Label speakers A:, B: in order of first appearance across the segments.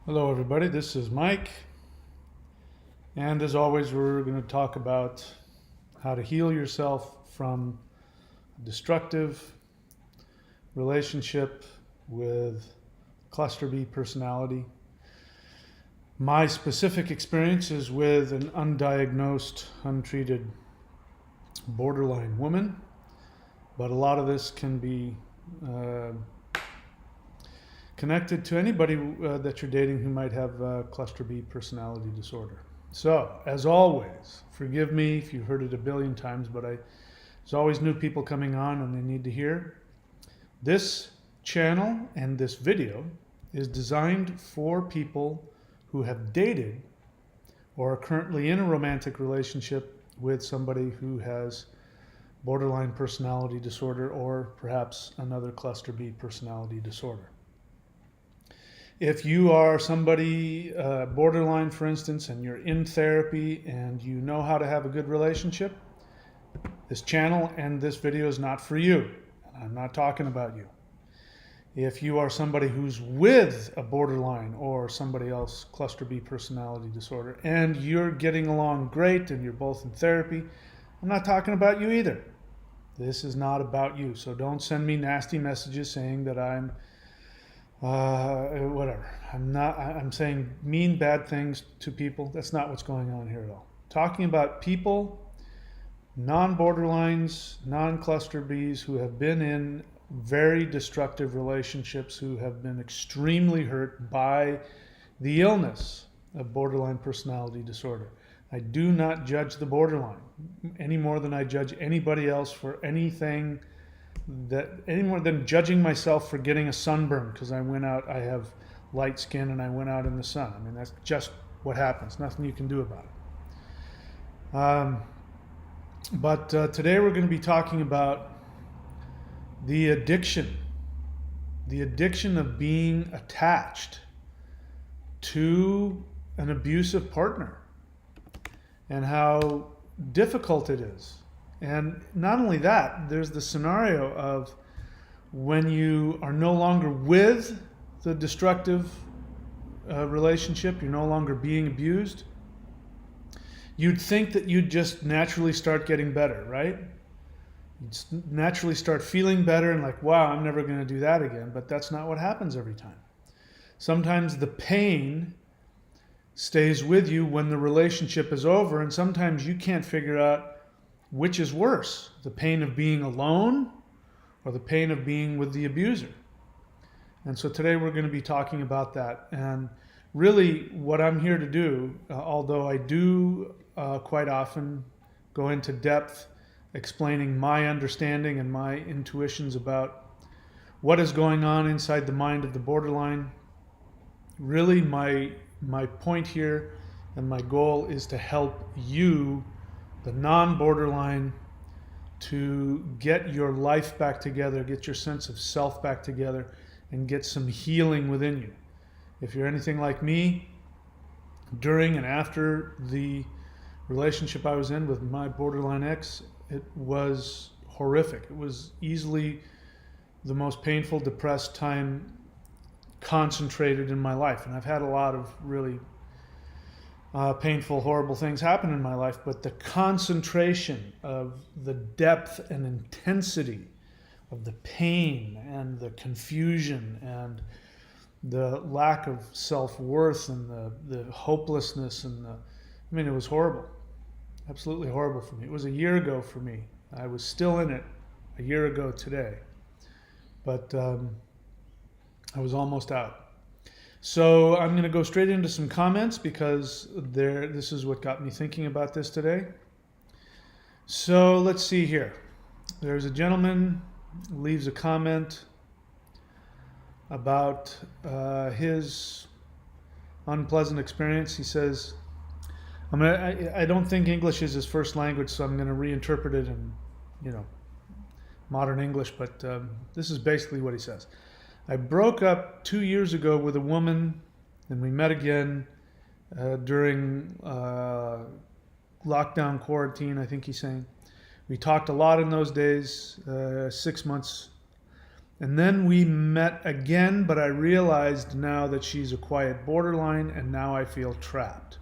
A: Hello, everybody. This is Mike. And as always, we're going to talk about how to heal yourself from a destructive relationship with cluster B personality. My specific experience is with an undiagnosed, untreated borderline woman, but a lot of this can be connected to anybody that you're dating who might have cluster B personality disorder. So, as always, forgive me if you've heard it a billion times, but there's always new people coming on and they need to hear. This channel and this video is designed for people who have dated or are currently in a romantic relationship with somebody who has borderline personality disorder or perhaps another cluster B personality disorder. If you are somebody borderline, for instance, and you're in therapy and you know how to have a good relationship, this channel and this video is not for you. I'm not talking about you. If you are somebody who's with a borderline or somebody else cluster B personality disorder and you're getting along great and you're both in therapy, I'm not talking about you either. This is not about you. So don't send me nasty messages saying that I'm whatever. I'm saying mean, bad things to people. That's not what's going on here at all. Talking about people, non-borderlines, non-cluster Bs who have been in very destructive relationships, who have been extremely hurt by the illness of borderline personality disorder. I do not judge the borderline any more than I judge anybody else for anything that any more than judging myself for getting a sunburn because I have light skin and I went out in the sun. I mean, that's just what happens. Nothing you can do about it. But today we're going to be talking about the addiction of being attached to an abusive partner and how difficult it is. And not only that, there's the scenario of when you are no longer with the destructive relationship, you're no longer being abused, you'd think that you'd just naturally start getting better, right? You'd naturally start feeling better and like, wow, I'm never going to do that again. But that's not what happens every time. Sometimes the pain stays with you when the relationship is over, and sometimes you can't figure out which is worse, the pain of being alone or the pain of being with the abuser. And so today we're going to be talking about that. And really what I'm here to do, although I do quite often go into depth explaining my understanding and my intuitions about what is going on inside the mind of the borderline, really my point here and my goal is to help you, the non-borderline, to get your life back together, get your sense of self back together, and get some healing within you. If you're anything like me, during and after the relationship I was in with my borderline ex, it was horrific. It was easily the most painful, depressed time concentrated in my life. And I've had a lot of really painful, horrible things happen in my life, but the concentration of the depth and intensity of the pain and the confusion and the lack of self-worth and the hopelessness and it was horrible. Absolutely horrible for me. It was a year ago for me. I was still in it a year ago today, but I was almost out. So I'm going to go straight into some comments because this is what got me thinking about this today. So let's see here. There's a gentleman leaves a comment about his unpleasant experience. He says, I don't think English is his first language, so I'm going to reinterpret it in, modern English, but this is basically what he says. I broke up 2 years ago with a woman, and we met again during lockdown quarantine, I think he's saying. We talked a lot in those days, 6 months, And then we met again, but I realized now that she's a quiet borderline, and now I feel trapped.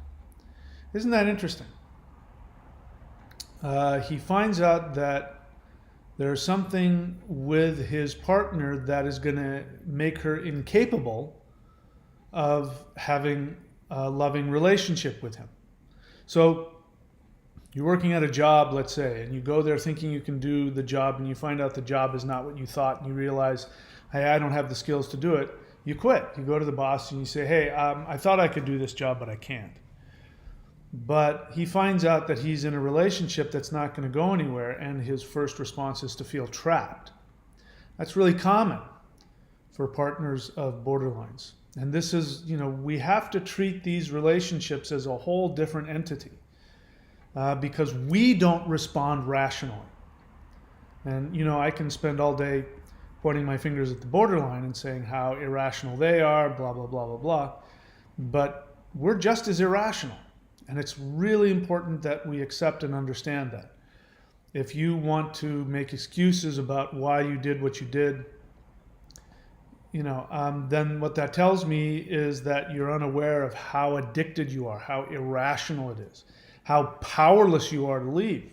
A: Isn't that interesting? He finds out that there's something with his partner that is going to make her incapable of having a loving relationship with him. So you're working at a job, let's say, and you go there thinking you can do the job, and you find out the job is not what you thought, and you realize, hey, I don't have the skills to do it. You quit. You go to the boss and you say, hey, I thought I could do this job, but I can't. But he finds out that he's in a relationship that's not going to go anywhere, and his first response is to feel trapped. That's really common for partners of borderlines. And this is, we have to treat these relationships as a whole different entity because we don't respond rationally. And, I can spend all day pointing my fingers at the borderline and saying how irrational they are, blah, blah, blah, blah, blah. But we're just as irrational. And it's really important that we accept and understand that. If you want to make excuses about why you did what you did, then what that tells me is that you're unaware of how addicted you are, how irrational it is, how powerless you are to leave.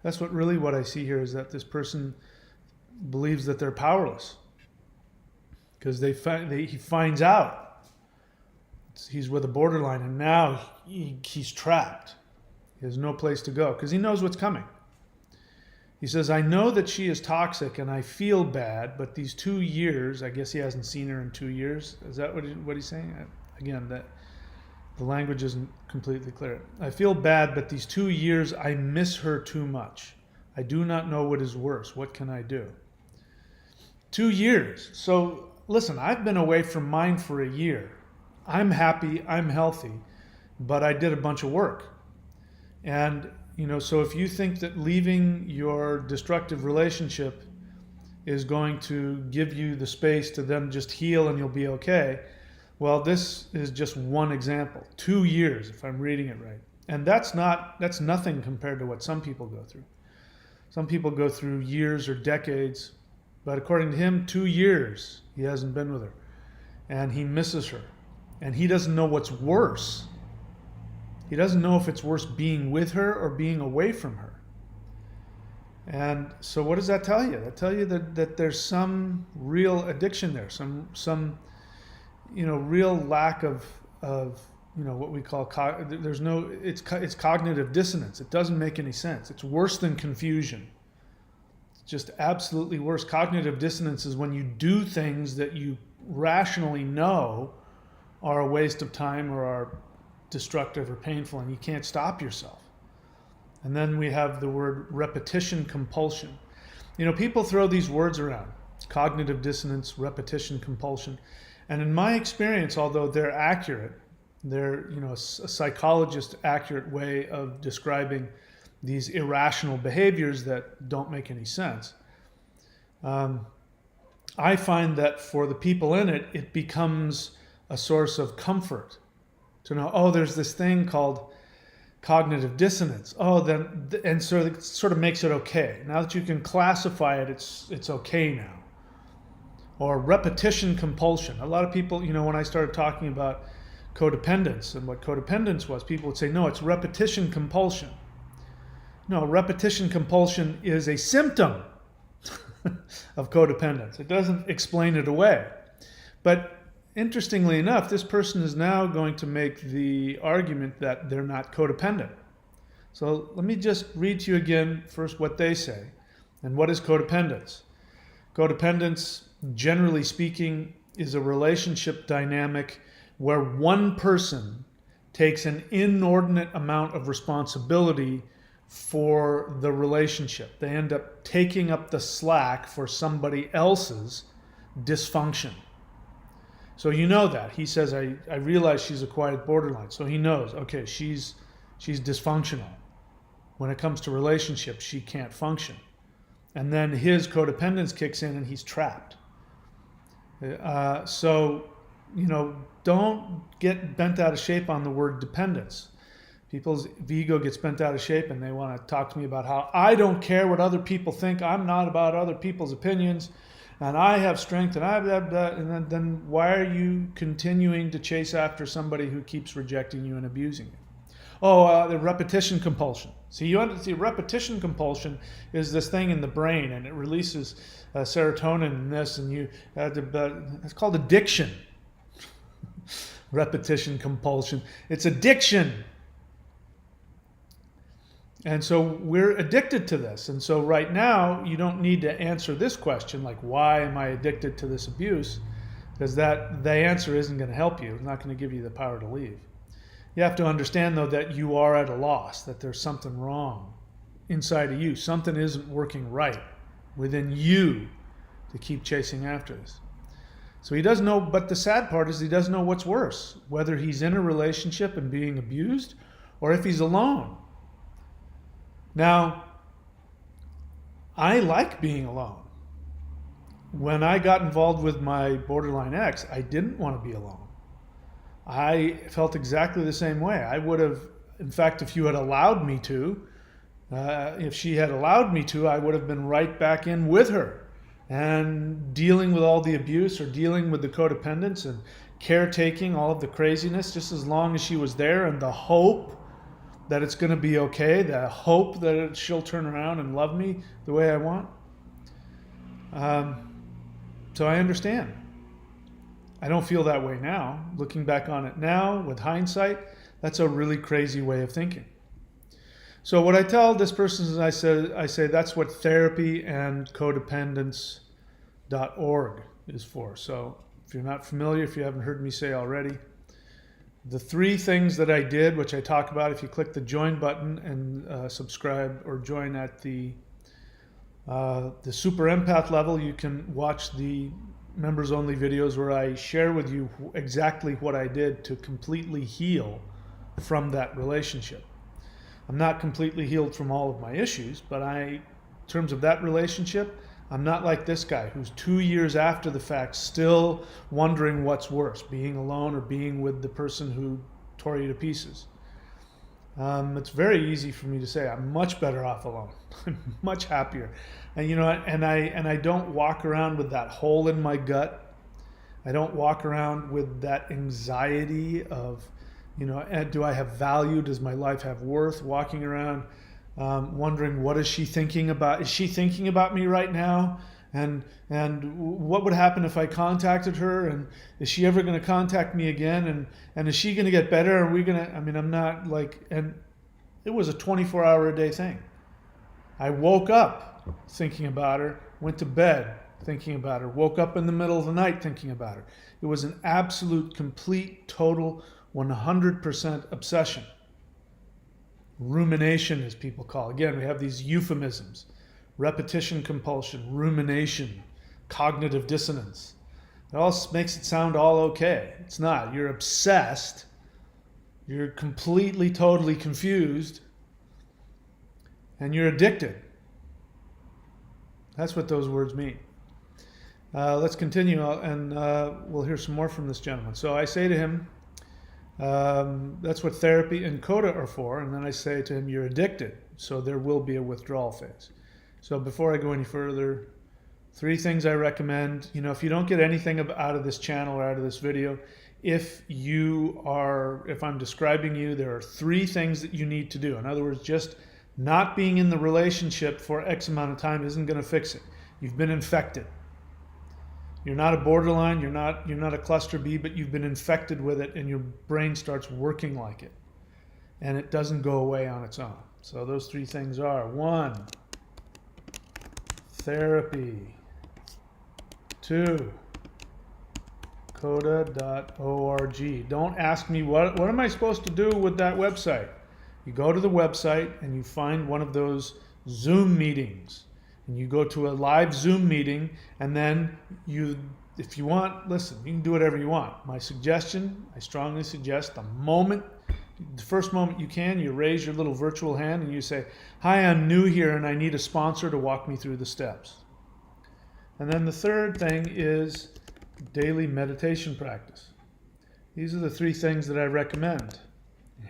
A: That's what I see here is that this person believes that they're powerless because he finds out he's with a borderline, and now he's trapped. He has no place to go because he knows what's coming. He says, I know that she is toxic and I feel bad, but these 2 years, I guess he hasn't seen her in 2 years. Is that what he's saying? Again, that the language isn't completely clear. I feel bad, but these 2 years, I miss her too much. I do not know what is worse. What can I do? 2 years. So listen, I've been away from mine for a year. I'm happy, I'm healthy, but I did a bunch of work. And, so if you think that leaving your destructive relationship is going to give you the space to then just heal and you'll be okay, well, this is just one example. 2 years, if I'm reading it right. And that's nothing compared to what some people go through. Some people go through years or decades, but according to him, 2 years he hasn't been with her. And he misses her. And he doesn't know what's worse. He doesn't know if it's worse being with her or being away from her. And so what does that tell you? That tells you that there's some real addiction there, some real lack of what we call it's cognitive dissonance. It doesn't make any sense. It's worse than confusion. It's just absolutely worse. Cognitive dissonance is when you do things that you rationally know are a waste of time or are destructive or painful, and you can't stop yourself. And then we have the word repetition compulsion. People throw these words around: cognitive dissonance, repetition compulsion. And in my experience, although they're accurate, they're a psychologist accurate way of describing these irrational behaviors that don't make any sense. I find that for the people in it, it becomes a source of comfort to know, there's this thing called cognitive dissonance. And so it sort of makes it okay. Now that you can classify it, it's okay now. Or repetition compulsion. A lot of people, when I started talking about codependence and what codependence was, people would say, no, it's repetition compulsion. No, repetition compulsion is a symptom of codependence. It doesn't explain it away. But interestingly enough, this person is now going to make the argument that they're not codependent. So let me just read to you again first what they say. And what is codependence? Codependence, generally speaking, is a relationship dynamic where one person takes an inordinate amount of responsibility for the relationship. They end up taking up the slack for somebody else's dysfunction. So that. He says, I realize she's a quiet borderline. So he knows, okay, she's dysfunctional. When it comes to relationships, she can't function. And then his codependence kicks in and he's trapped. Don't get bent out of shape on the word dependence. People's ego gets bent out of shape and they want to talk to me about how I don't care what other people think. I'm not about other people's opinions. and I have strength, and I have that, and then why are you continuing to chase after somebody who keeps rejecting you and abusing you? Oh, the repetition compulsion. See, repetition compulsion is this thing in the brain, and it releases serotonin and this, and it's called addiction. Repetition compulsion. It's addiction. And so we're addicted to this. And so right now, you don't need to answer this question, like, why am I addicted to this abuse? Because the answer isn't going to help you. It's not going to give you the power to leave. You have to understand, though, that you are at a loss, that there's something wrong inside of you. Something isn't working right within you to keep chasing after this. So he doesn't know, but the sad part is he doesn't know what's worse, whether he's in a relationship and being abused or if he's alone. Now, I like being alone. When I got involved with my borderline ex, I didn't want to be alone. I felt exactly the same way. I would have, in fact, if you had allowed me to, if she had allowed me to, I would have been right back in with her and dealing with all the abuse or dealing with the codependence and caretaking, all of the craziness, just as long as she was there, and the hope that it's going to be okay, the hope that she'll turn around and love me the way I want. So I understand. I don't feel that way now. Looking back on it now, with hindsight, that's a really crazy way of thinking. So what I tell this person is I say that's what therapy and codependence.org is for. So if you're not familiar, if you haven't heard me say already, the 3 things that I did, which I talk about, if you click the join button and subscribe or join at the super empath level, you can watch the members only videos where I share with you exactly what I did to completely heal from that relationship. I'm not completely healed from all of my issues, but in terms of that relationship, I'm not like this guy who's 2 years after the fact still wondering what's worse, being alone or being with the person who tore you to pieces. It's very easy for me to say I'm much better off alone. I'm much happier. And and I don't walk around with that hole in my gut. I don't walk around with that anxiety of, do I have value? Does my life have worth? Walking around wondering, what is she thinking about? Is she thinking about me right now? And what would happen if I contacted her? And is she ever going to contact me again? And is she going to get better? Are we going to? I'm not like. And it was a 24-hour-a-day thing. I woke up thinking about her, went to bed thinking about her, woke up in the middle of the night thinking about her. It was an absolute, complete, total, 100% obsession. Rumination, as people call it. Again, we have these euphemisms: repetition compulsion, rumination, cognitive dissonance. It all makes it sound all okay. It's not. You're obsessed. You're completely, totally confused. And you're addicted. That's what those words mean. Let's continue, and we'll hear some more from this gentleman. So I say to him, that's what therapy and CODA are for. And then I say to him, you're addicted, so there will be a withdrawal phase. So before I go any further, 3 things I recommend. If you don't get anything out of this channel or out of this video, if I'm describing you, there are 3 things that you need to do. In other words, just not being in the relationship for X amount of time isn't going to fix it. You've been infected. You're not a borderline, you're not a cluster B, but you've been infected with it, and your brain starts working like it. And it doesn't go away on its own. So those 3 things are: 1, therapy; 2, coda.org. Don't ask me what am I supposed to do with that website. You go to the website and you find one of those Zoom meetings. And you go to a live Zoom meeting, and then if you want, listen, you can do whatever you want. My suggestion, I strongly suggest, the first moment you can, you raise your little virtual hand and you say, "Hi, I'm new here and I need a sponsor to walk me through the steps." And then the third thing is daily meditation practice. These are the 3 things that I recommend.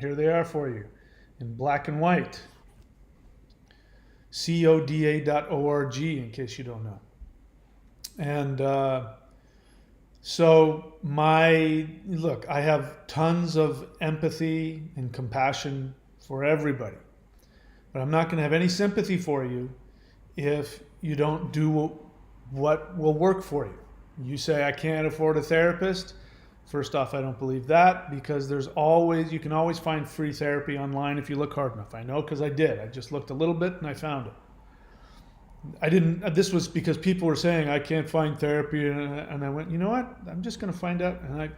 A: Here they are for you in black and white. coda.org, in case you don't know. And so look, I have tons of empathy and compassion for everybody, but I'm not going to have any sympathy for you if you don't do what will work for you. You say, I can't afford a therapist. First off, I don't believe that, because you can always find free therapy online if you look hard enough. I know, because I did. I just looked a little bit and I found it. This was because people were saying I can't find therapy, and I went, you know what? I'm just going to find out, and it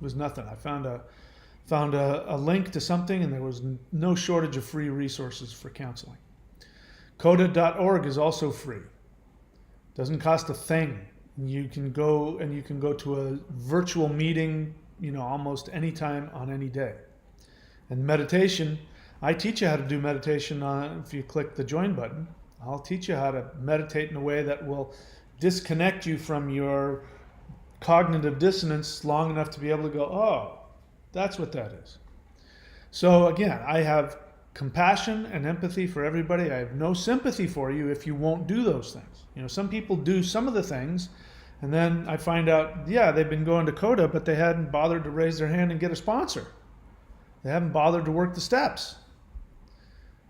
A: was nothing. I found a link to something, and there was no shortage of free resources for counseling. Coda.org is also free. Doesn't cost a thing. You can go to a virtual meeting, almost any time on any day. And meditation, I teach you how to do meditation if you click the join button. I'll teach you how to meditate in a way that will disconnect you from your cognitive dissonance long enough to be able to go, oh, that's what that is. So again, I have compassion and empathy for everybody. I have no sympathy for you if you won't do those things. Some people do some of the things, and then I find out, they've been going to Coda, but they hadn't bothered to raise their hand and get a sponsor. They haven't bothered to work the steps.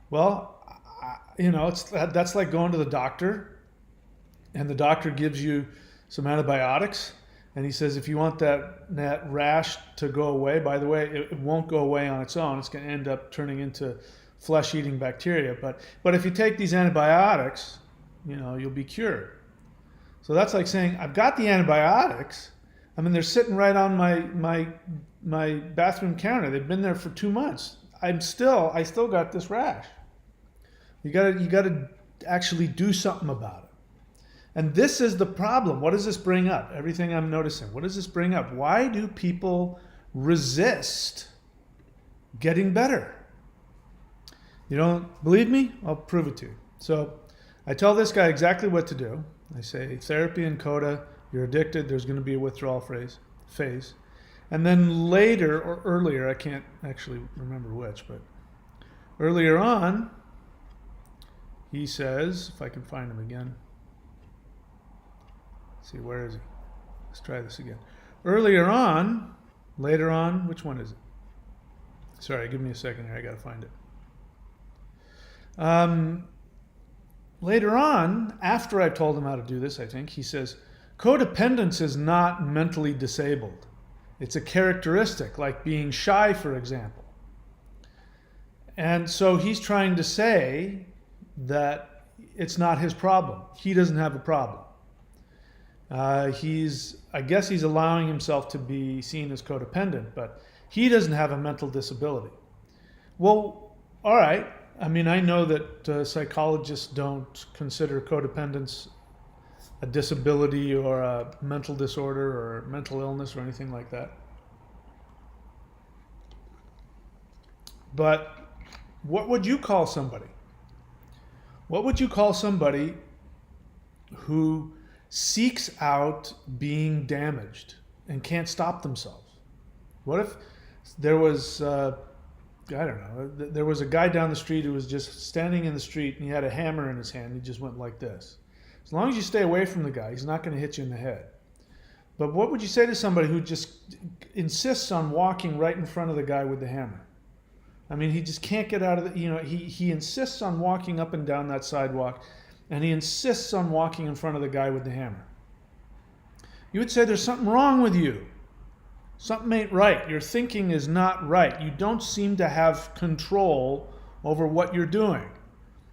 A: Well, that's like going to the doctor, and the doctor gives you some antibiotics, and he says, if you want that rash to go away, by the way, it won't go away on its own. It's going to end up turning into flesh-eating bacteria. But if you take these antibiotics, you'll be cured. So that's like saying, I've got the antibiotics. I mean, they're sitting right on my bathroom counter. They've been there for 2 months. I still got this rash. You got to actually do something about it. And this is the problem. What does this bring up? Everything I'm noticing. What does this bring up? Why do people resist getting better? You don't believe me? I'll prove it to you. So I tell this guy exactly what to do. I say, therapy and Coda, you're addicted, there's going to be a withdrawal phase. And then later, or earlier, I can't actually remember which, but earlier on, he says, if I can find him again. Let's see, where is he? Let's try this again. Later on, which one is it? Sorry, give me a second here, I got to find it. Later on, after I told him how to do this, I think, he says, codependence is not mentally disabled. It's a characteristic, like being shy, for example. And so he's trying to say that it's not his problem. He doesn't have a problem. I guess he's allowing himself to be seen as codependent, but he doesn't have a mental disability. Well, all right. I mean, I know that psychologists don't consider codependence a disability or a mental disorder or mental illness or anything like that. But what would you call somebody? What would you call somebody who seeks out being damaged and can't stop themselves? What if there was, there was a guy down the street who was just standing in the street and he had a hammer in his hand. He just went like this. As long as you stay away from the guy, he's not going to hit you in the head. But what would you say to somebody who just insists on walking right in front of the guy with the hammer? I mean, he just can't get out of the, he insists on walking up and down that sidewalk, and he insists on walking in front of the guy with the hammer. You would say there's something wrong with you. Something ain't right. Your thinking is not right. You don't seem to have control over what you're doing.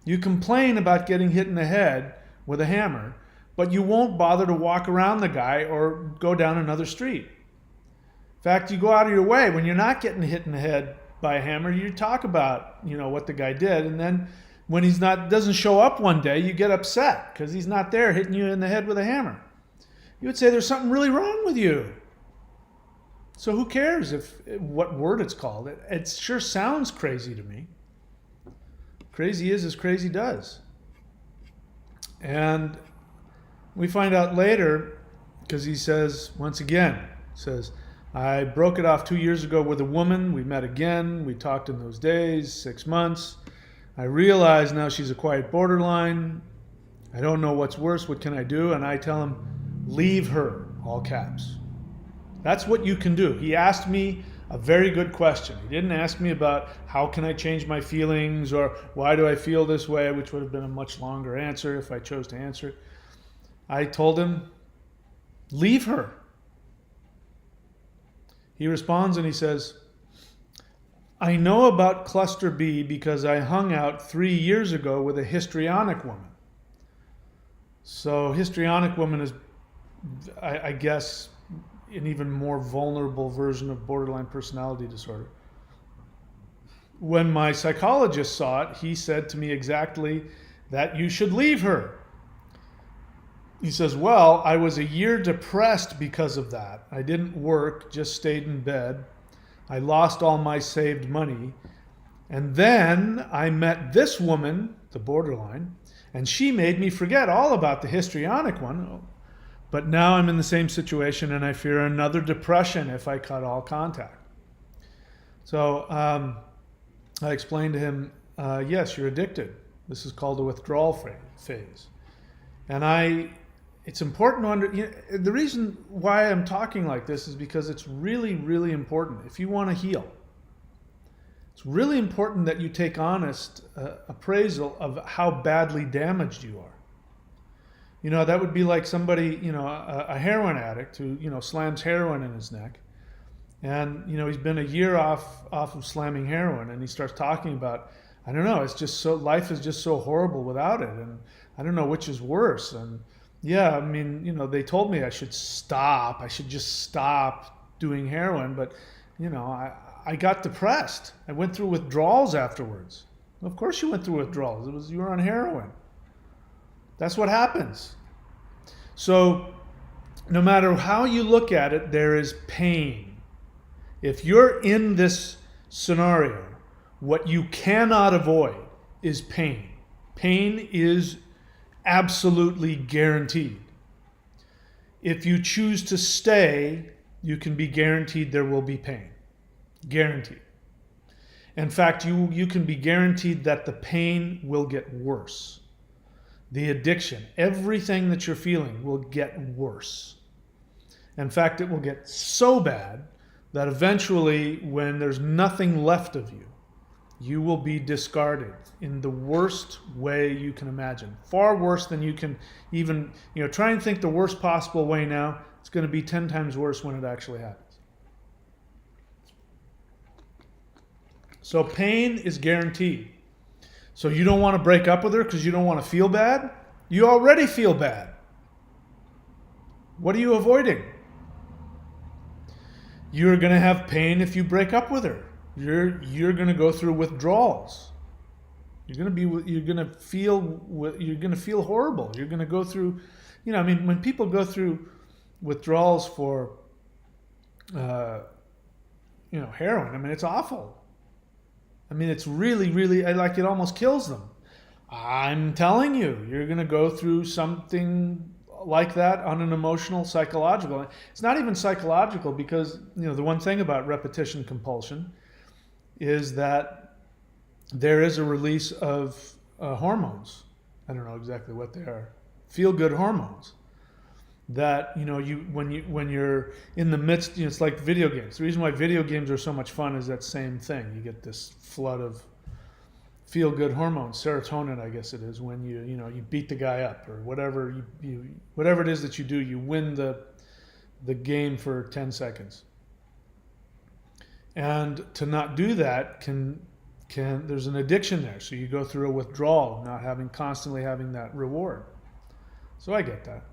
A: You complain about getting hit in the head with a hammer, but you won't bother to walk around the guy or go down another street. In fact, you go out of your way when you're not getting hit in the head by a hammer. You talk about, what the guy did, and then when doesn't show up one day, you get upset because he's not there hitting you in the head with a hammer. You would say there's something really wrong with you. So who cares what word it's called? It sure sounds crazy to me. Crazy is as crazy does. And we find out later, because he says, once again, I broke it off 2 years ago with a woman. We met again. We talked in those days, 6 months. I realize now she's a quiet borderline. I don't know what's worse. What can I do? And I tell him, leave her, all caps. That's what you can do. He asked me a very good question. He didn't ask me about how can I change my feelings or why do I feel this way, which would have been a much longer answer if I chose to answer it. I told him, leave her. He responds and he says, I know about cluster B because I hung out 3 years ago with a histrionic woman. So histrionic woman is, I guess, an even more vulnerable version of borderline personality disorder. When my psychologist saw it, he said to me exactly that you should leave her. He says, well, I was a year depressed because of that. I didn't work, just stayed in bed. I lost all my saved money. And then I met this woman, the borderline, and she made me forget all about the histrionic one. But now I'm in the same situation and I fear another depression if I cut all contact. So I explained to him, yes, you're addicted. This is called a withdrawal phase. And it's important to the reason why I'm talking like this is because it's really, really important. If you want to heal, it's really important that you take honest appraisal of how badly damaged you are. You know, that would be like somebody, a heroin addict who, slams heroin in his neck. And, he's been a year off of slamming heroin and he starts talking about, I don't know, life is just so horrible without it. And I don't know which is worse. And yeah, I mean, they told me I should just stop doing heroin. But, I got depressed. I went through withdrawals afterwards. Of course you went through withdrawals. You were on heroin. That's what happens. So no matter how you look at it, there is pain. If you're in this scenario, what you cannot avoid is pain. Pain is absolutely guaranteed. If you choose to stay, you can be guaranteed there will be pain. Guaranteed. In fact, you can be guaranteed that the pain will get worse. The addiction, everything that you're feeling will get worse. In fact, it will get so bad that eventually, when there's nothing left of you, you will be discarded in the worst way you can imagine. Far worse than you can even, try and think the worst possible way now. It's going to be 10 times worse when it actually happens. So pain is guaranteed. So you don't want to break up with her because you don't want to feel bad? You already feel bad. What are you avoiding? You're going to have pain if you break up with her. You're going to go through withdrawals. You're going to feel horrible. You're going to go through, when people go through withdrawals for heroin, it's awful. It's really, really, like it almost kills them. I'm telling you, you're going to go through something like that on an emotional, psychological. It's not even psychological because, the one thing about repetition compulsion is that there is a release of hormones. I don't know exactly what they are. Feel-good hormones. That when you're in the midst, it's like video games. The reason why video games are so much fun is that same thing. You get this flood of feel-good hormones, serotonin, I guess it is, when you beat the guy up or whatever whatever it is that you do, you win the game for 10 seconds. And to not do that there's an addiction there. So you go through a withdrawal, constantly having that reward. So I get that.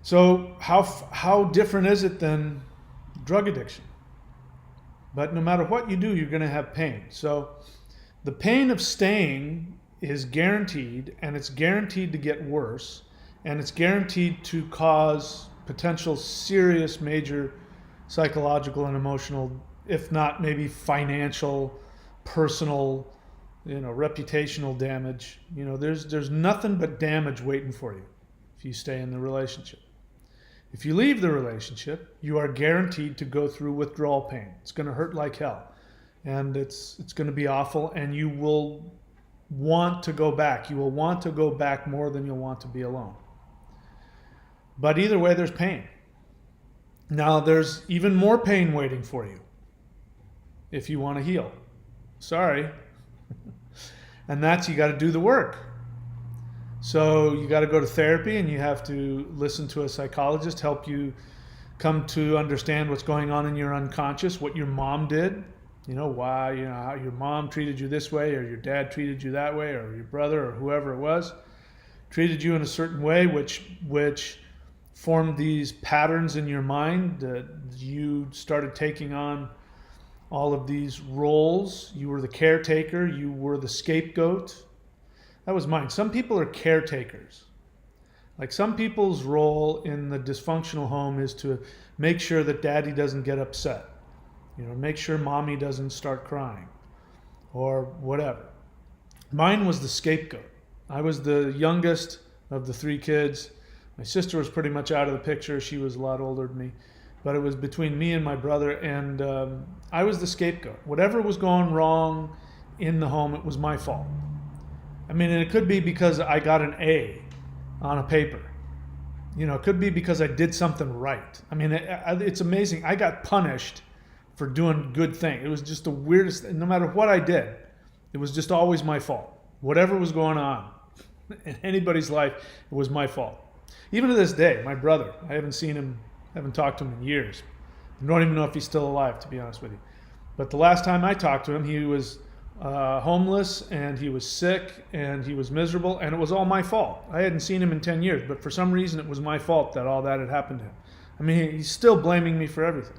A: So how different is it than drug addiction? But no matter what you do, you're going to have pain. So the pain of staying is guaranteed, and it's guaranteed to get worse, and it's guaranteed to cause potential serious major psychological and emotional, if not maybe financial, personal, reputational damage. There's nothing but damage waiting for you if you stay in the relationship. If you leave the relationship, you are guaranteed to go through withdrawal pain. It's going to hurt like hell. And it's going to be awful, and you will want to go back. You will want to go back more than you'll want to be alone. But either way, there's pain. Now, there's even more pain waiting for you if you want to heal. Sorry. And that's, you got to do the work. So you got to go to therapy, and you have to listen to a psychologist help you come to understand what's going on in your unconscious, what your mom did, why, how your mom treated you this way, or your dad treated you that way, or your brother, or whoever it was, treated you in a certain way, which formed these patterns in your mind that you started taking on all of these roles. You were the caretaker, you were the scapegoat. That was mine. Some people are caretakers. Like, some people's role in the dysfunctional home is to make sure that daddy doesn't get upset. Make sure mommy doesn't start crying or whatever. Mine was the scapegoat. I was the youngest of the 3 kids. My sister was pretty much out of the picture. She was a lot older than me. But it was between me and my brother, and I was the scapegoat. Whatever was going wrong in the home, it was my fault. I mean, and it could be because I got an A on a paper. It could be because I did something right. I mean, it's amazing. I got punished for doing good things. It was just the weirdest thing. No matter what I did, it was just always my fault. Whatever was going on in anybody's life, it was my fault. Even to this day, my brother, I haven't seen him, haven't talked to him in years. I don't even know if he's still alive, to be honest with you. But the last time I talked to him, he was homeless, and he was sick, and he was miserable, and it was all my fault. I hadn't seen him in 10 years, but for some reason it was my fault that all that had happened to him. I mean, he's still blaming me for everything.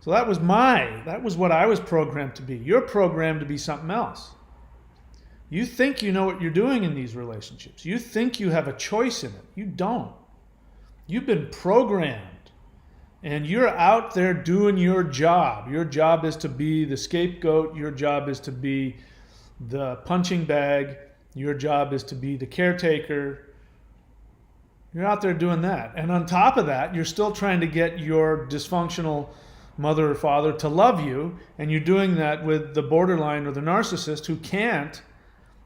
A: So that was what I was programmed to be. You're programmed to be something else. You think you know what you're doing in these relationships. You think you have a choice in it. You don't. You've been programmed. And you're out there doing your job. Your job is to be the scapegoat. Your job is to be the punching bag. Your job is to be the caretaker. You're out there doing that. And on top of that, you're still trying to get your dysfunctional mother or father to love you. And you're doing that with the borderline or the narcissist who can't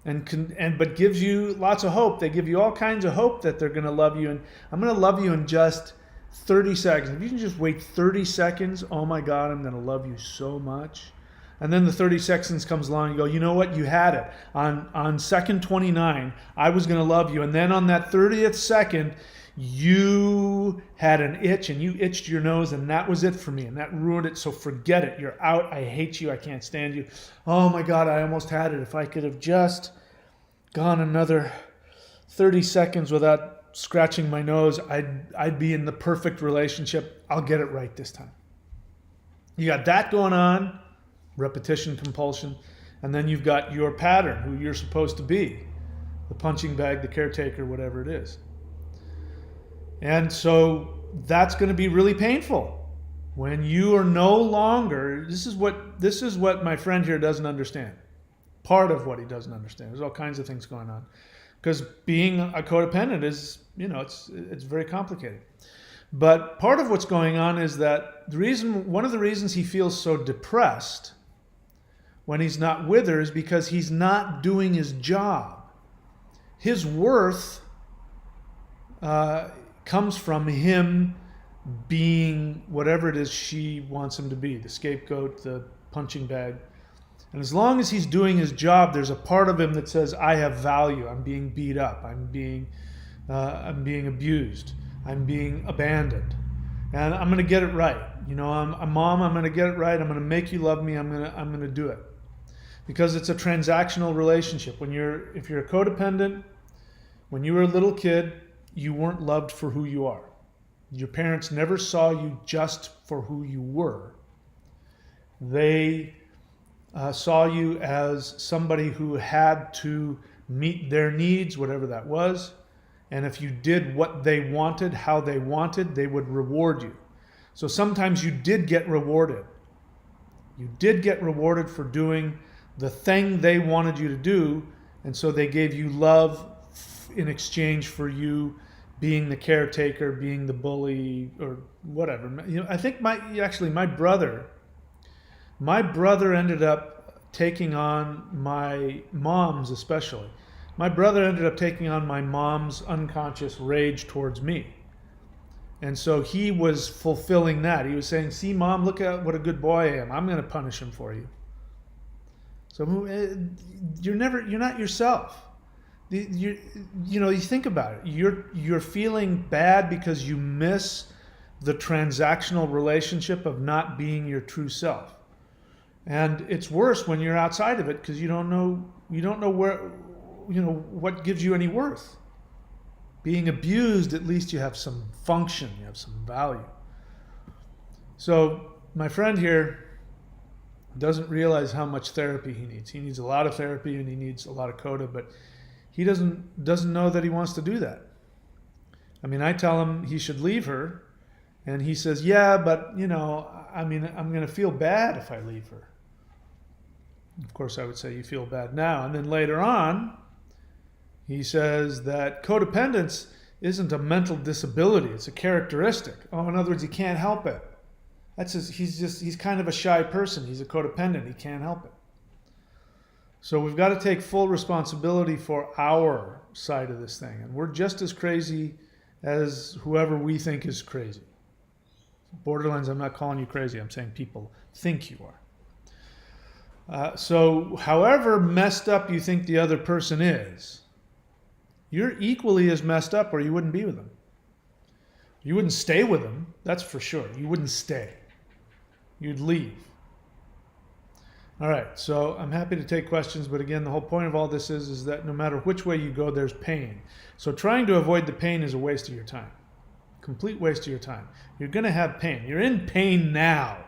A: but gives you lots of hope. They give you all kinds of hope that they're going to love you. And I'm going to love you in just 30 seconds. If you can just wait 30 seconds, oh my God, I'm going to love you so much. And then the 30 seconds comes along and you go, you know what? You had it. On second 29, I was going to love you. And then on that 30th second, you had an itch and you itched your nose, and that was it for me. And that ruined it. So forget it. You're out. I hate you. I can't stand you. Oh my God, I almost had it. If I could have just gone another 30 seconds without scratching my nose, I'd be in the perfect relationship. I'll get it right this time. You got that going on, repetition, compulsion, and then you've got your pattern, who you're supposed to be, the punching bag, the caretaker, whatever it is. And so that's going to be really painful when you are no longer. This is what my friend here doesn't understand. Part of what he doesn't understand. There's all kinds of things going on. Because being a codependent is, it's very complicated. But part of what's going on is that one of the reasons he feels so depressed when he's not with her is because he's not doing his job. His worth comes from him being whatever it is she wants him to be, the scapegoat, the punching bag. And as long as he's doing his job, there's a part of him that says, I have value. I'm being beat up. I'm being abused. I'm being abandoned. And I'm going to get it right. I'm a mom. I'm going to get it right. I'm going to make you love me. I'm going to do it. Because it's a transactional relationship. If you're a codependent, when you were a little kid, you weren't loved for who you are. Your parents never saw you just for who you were. They saw you as somebody who had to meet their needs, whatever that was. And if you did what they wanted, how they wanted, they would reward you. So sometimes you did get rewarded. You did get rewarded for doing the thing they wanted you to do. And so they gave you love in exchange for you being the caretaker, being the bully, or whatever. I think my brother ended up taking on my mom's, especially. My brother ended up taking on my mom's unconscious rage towards me. And so he was fulfilling that. He was saying, see, Mom, look at what a good boy I am. I'm going to punish him for you. So you're not yourself. You think about it. You're feeling bad because you miss the transactional relationship of not being your true self. And it's worse when you're outside of it because you don't know where, what gives you any worth. Being abused, at least you have some function, you have some value. So my friend here doesn't realize how much therapy he needs. He needs a lot of therapy and he needs a lot of coda, but he doesn't know that he wants to do that. I mean, I tell him he should leave her, and he says, yeah, but I'm going to feel bad if I leave her. Of course, I would say you feel bad now. And then later on, he says that codependence isn't a mental disability, it's a characteristic. Oh, in other words, he can't help it. He's kind of a shy person. He's a codependent. He can't help it. So we've got to take full responsibility for our side of this thing. And we're just as crazy as whoever we think is crazy. Borderlines, I'm not calling you crazy. I'm saying people think you are. So however messed up you think the other person is, you're equally as messed up or you wouldn't be with them. You wouldn't stay with them, that's for sure. You wouldn't stay. You'd leave. All right, so I'm happy to take questions, but again, the whole point of all this is that no matter which way you go, there's pain. So trying to avoid the pain is a waste of your time. Complete waste of your time. You're going to have pain. You're in pain now.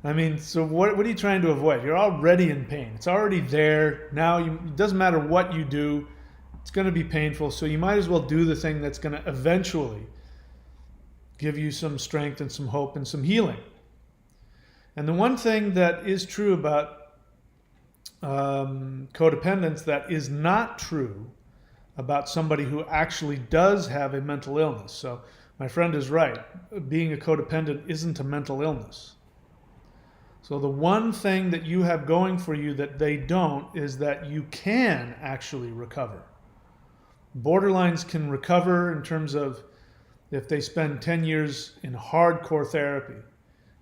A: I mean, so what are you trying to avoid? You're already in pain. It's already there. Now, it doesn't matter what you do. It's going to be painful, so you might as well do the thing that's going to eventually give you some strength and some hope and some healing. And the one thing that is true about codependence that is not true about somebody who actually does have a mental illness. So my friend is right. Being a codependent isn't a mental illness. So the one thing that you have going for you that they don't is that you can actually recover. Borderlines can recover in terms of if they spend 10 years in hardcore therapy,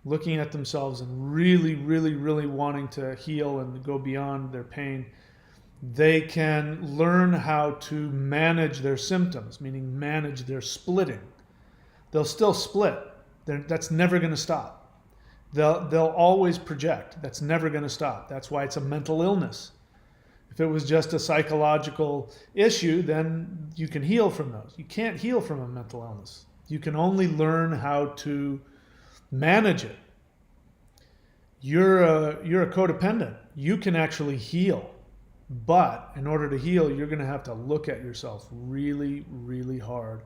A: looking at themselves and really, really, really wanting to heal and go beyond their pain. They can learn how to manage their symptoms, meaning manage their splitting. They'll still split. That's never going to stop. They'll always project. That's never going to stop. That's why it's a mental illness. If it was just a psychological issue, then you can heal from those. You can't heal from a mental illness. You can only learn how to manage it. You're a codependent. You can actually heal. But in order to heal, you're going to have to look at yourself really, really hard.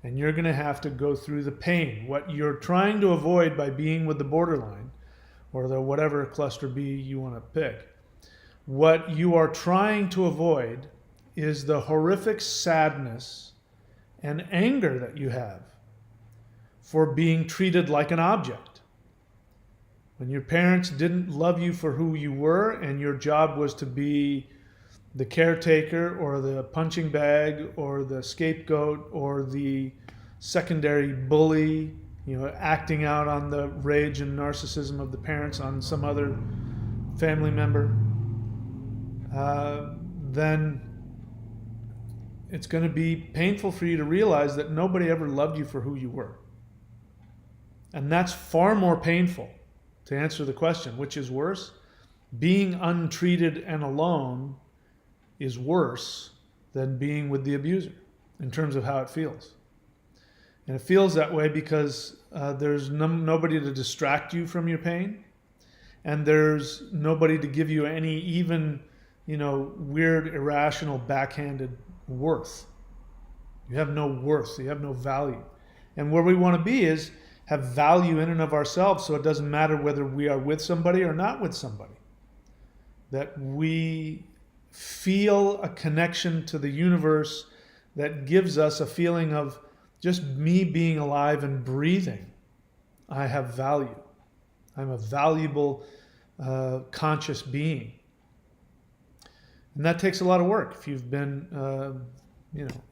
A: And you're going to have to go through the pain. What you're trying to avoid by being with the borderline, or the whatever cluster B you want to pick, what you are trying to avoid is the horrific sadness and anger that you have for being treated like an object. When your parents didn't love you for who you were and your job was to be the caretaker or the punching bag or the scapegoat or the secondary bully, acting out on the rage and narcissism of the parents on some other family member, then it's going to be painful for you to realize that nobody ever loved you for who you were. And that's far more painful. To answer the question, which is worse? Being untreated and alone is worse than being with the abuser in terms of how it feels. And it feels that way because there's nobody to distract you from your pain, and there's nobody to give you any even weird, irrational, backhanded worth. You have no worth. You have no value. And where we want to be is have value in and of ourselves, so it doesn't matter whether we are with somebody or not with somebody. That we feel a connection to the universe that gives us a feeling of just me being alive and breathing. I have value. I'm a valuable conscious being. And that takes a lot of work if you've been,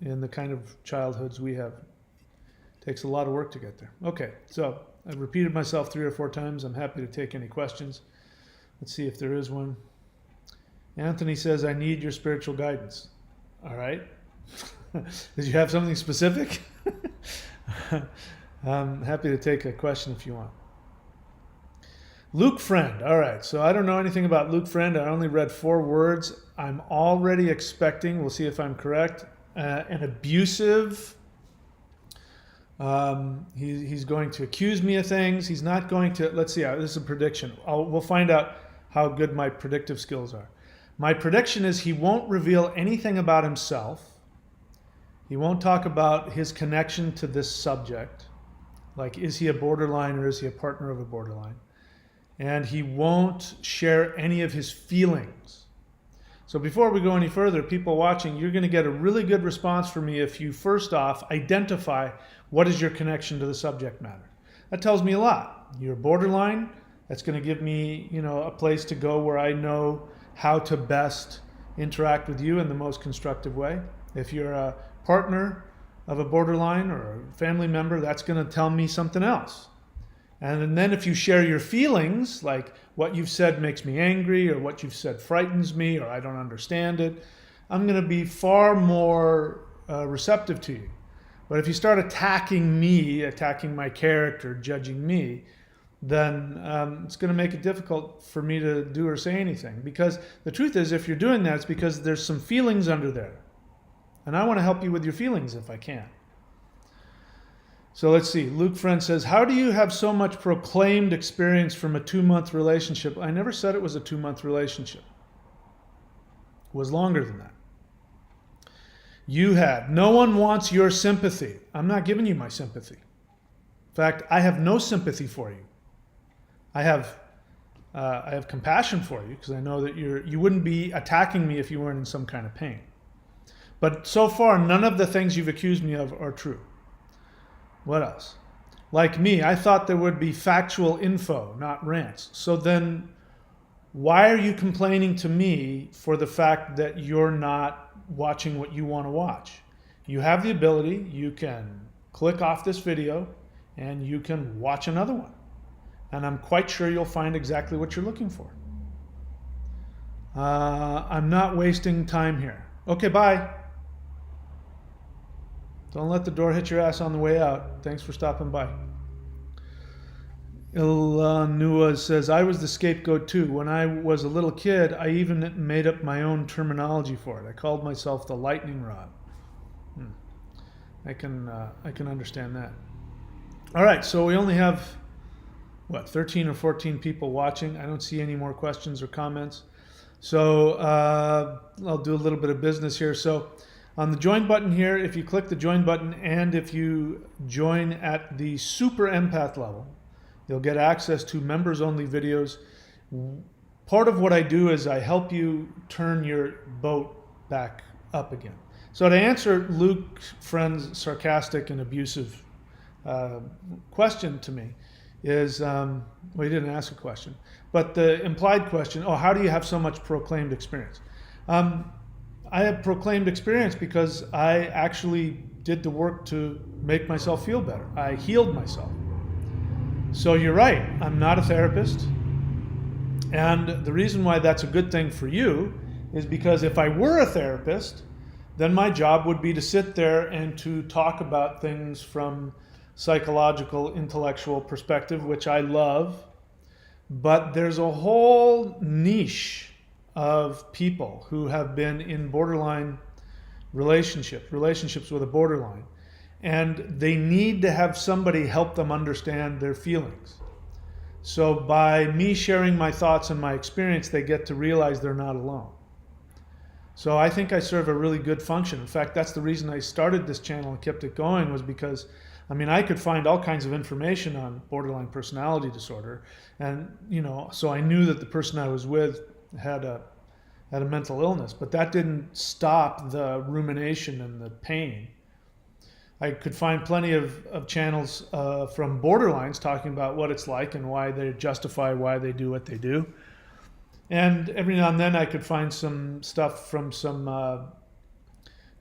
A: in the kind of childhoods we have. It takes a lot of work to get there. Okay, so I've repeated myself 3 or 4 times. I'm happy to take any questions. Let's see if there is one. Anthony says, I need your spiritual guidance. All right. Did you have something specific? I'm happy to take a question if you want. Luke Friend. All right. So I don't know anything about Luke Friend. I only read 4 words. I'm already expecting, we'll see if I'm correct, an abusive. He's going to accuse me of things. He's not going to, let's see, this is a prediction. We'll find out how good my predictive skills are. My prediction is he won't reveal anything about himself. He won't talk about his connection to this subject. Like, is he a borderline or is he a partner of a borderline? And he won't share any of his feelings. So before we go any further, people watching, you're going to get a really good response from me if you first off identify what is your connection to the subject matter. That tells me a lot. You're borderline. That's going to give me, a place to go where I know how to best interact with you in the most constructive way. If you're a partner of a borderline or a family member, that's going to tell me something else. And then if you share your feelings, like what you've said makes me angry, or what you've said frightens me, or I don't understand it, I'm going to be far more receptive to you. But if you start attacking me, attacking my character, judging me, then it's going to make it difficult for me to do or say anything. Because the truth is, if you're doing that, it's because there's some feelings under there. And I want to help you with your feelings if I can. So let's see. Luke Friend says, how do you have so much proclaimed experience from a 2-month relationship? I never said it was a 2-month relationship. It was longer than that. You had. No one wants your sympathy. I'm not giving you my sympathy. In fact, I have no sympathy for you. I have compassion for you because I know that you wouldn't be attacking me if you weren't in some kind of pain. But so far, none of the things you've accused me of are true. What else? Like me, I thought there would be factual info, not rants. So then why are you complaining to me for the fact that you're not watching what you want to watch? You have the ability, you can click off this video and you can watch another one. And I'm quite sure you'll find exactly what you're looking for. I'm not wasting time here. Okay, bye. Don't let the door hit your ass on the way out. Thanks for stopping by. Ilanua says, I was the scapegoat too. When I was a little kid, I even made up my own terminology for it. I called myself the lightning rod. I can understand that. All right, so we only have, 13 or 14 people watching. I don't see any more questions or comments. So I'll do a little bit of business here. So on the join button here, if you click the join button and if you join at the super empath level, you'll get access to members only videos. Part of what I do is I help you turn your boat back up again. So to answer Luke Friend's sarcastic and abusive question to me is, he didn't ask a question, but the implied question, how do you have so much proclaimed experience? I have proclaimed experience because I actually did the work to make myself feel better. I healed myself. So you're right, I'm not a therapist. And the reason why that's a good thing for you is because if I were a therapist, then my job would be to sit there and to talk about things from psychological, intellectual perspective, which I love. But there's a whole niche of people who have been in borderline relationships with a borderline, and they need to have somebody help them understand their feelings. So by me sharing my thoughts and my experience, they get to realize they're not alone. So I think I serve a really good function. In fact, that's the reason I started this channel and kept it going, was because I could find all kinds of information on borderline personality disorder, and so I knew that the person I was with had a mental illness, but that didn't stop the rumination and the pain. I could find plenty of channels from borderlines talking about what it's like and why they justify why they do what they do. And every now and then I could find some stuff from some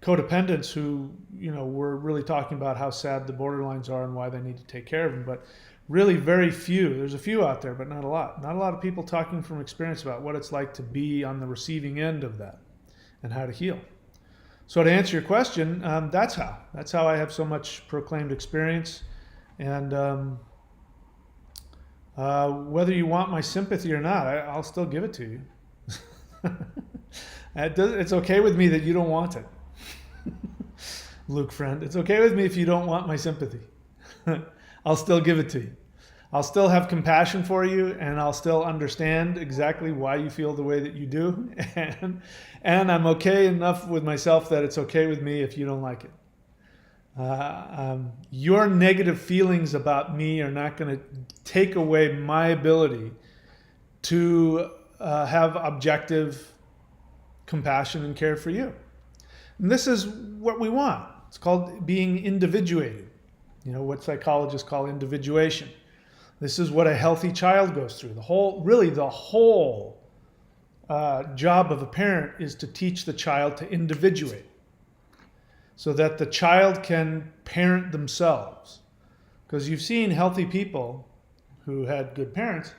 A: codependents who, were really talking about how sad the borderlines are and why they need to take care of them. But really very few. There's a few out there, but not a lot. Not a lot of people talking from experience about what it's like to be on the receiving end of that and how to heal. So to answer your question, that's how. That's how I have so much proclaimed experience. And whether you want my sympathy or not, I'll still give it to you. It's okay with me that you don't want it. Luke, friend, it's okay with me if you don't want my sympathy. I'll still give it to you. I'll still have compassion for you, and I'll still understand exactly why you feel the way that you do. And I'm okay enough with myself that it's okay with me if you don't like it. Your negative feelings about me are not going to take away my ability to have objective compassion and care for you. And this is what we want. It's called being individuated. What psychologists call individuation. This is what a healthy child goes through. The whole job of a parent is to teach the child to individuate so that the child can parent themselves. Because you've seen healthy people who had good parents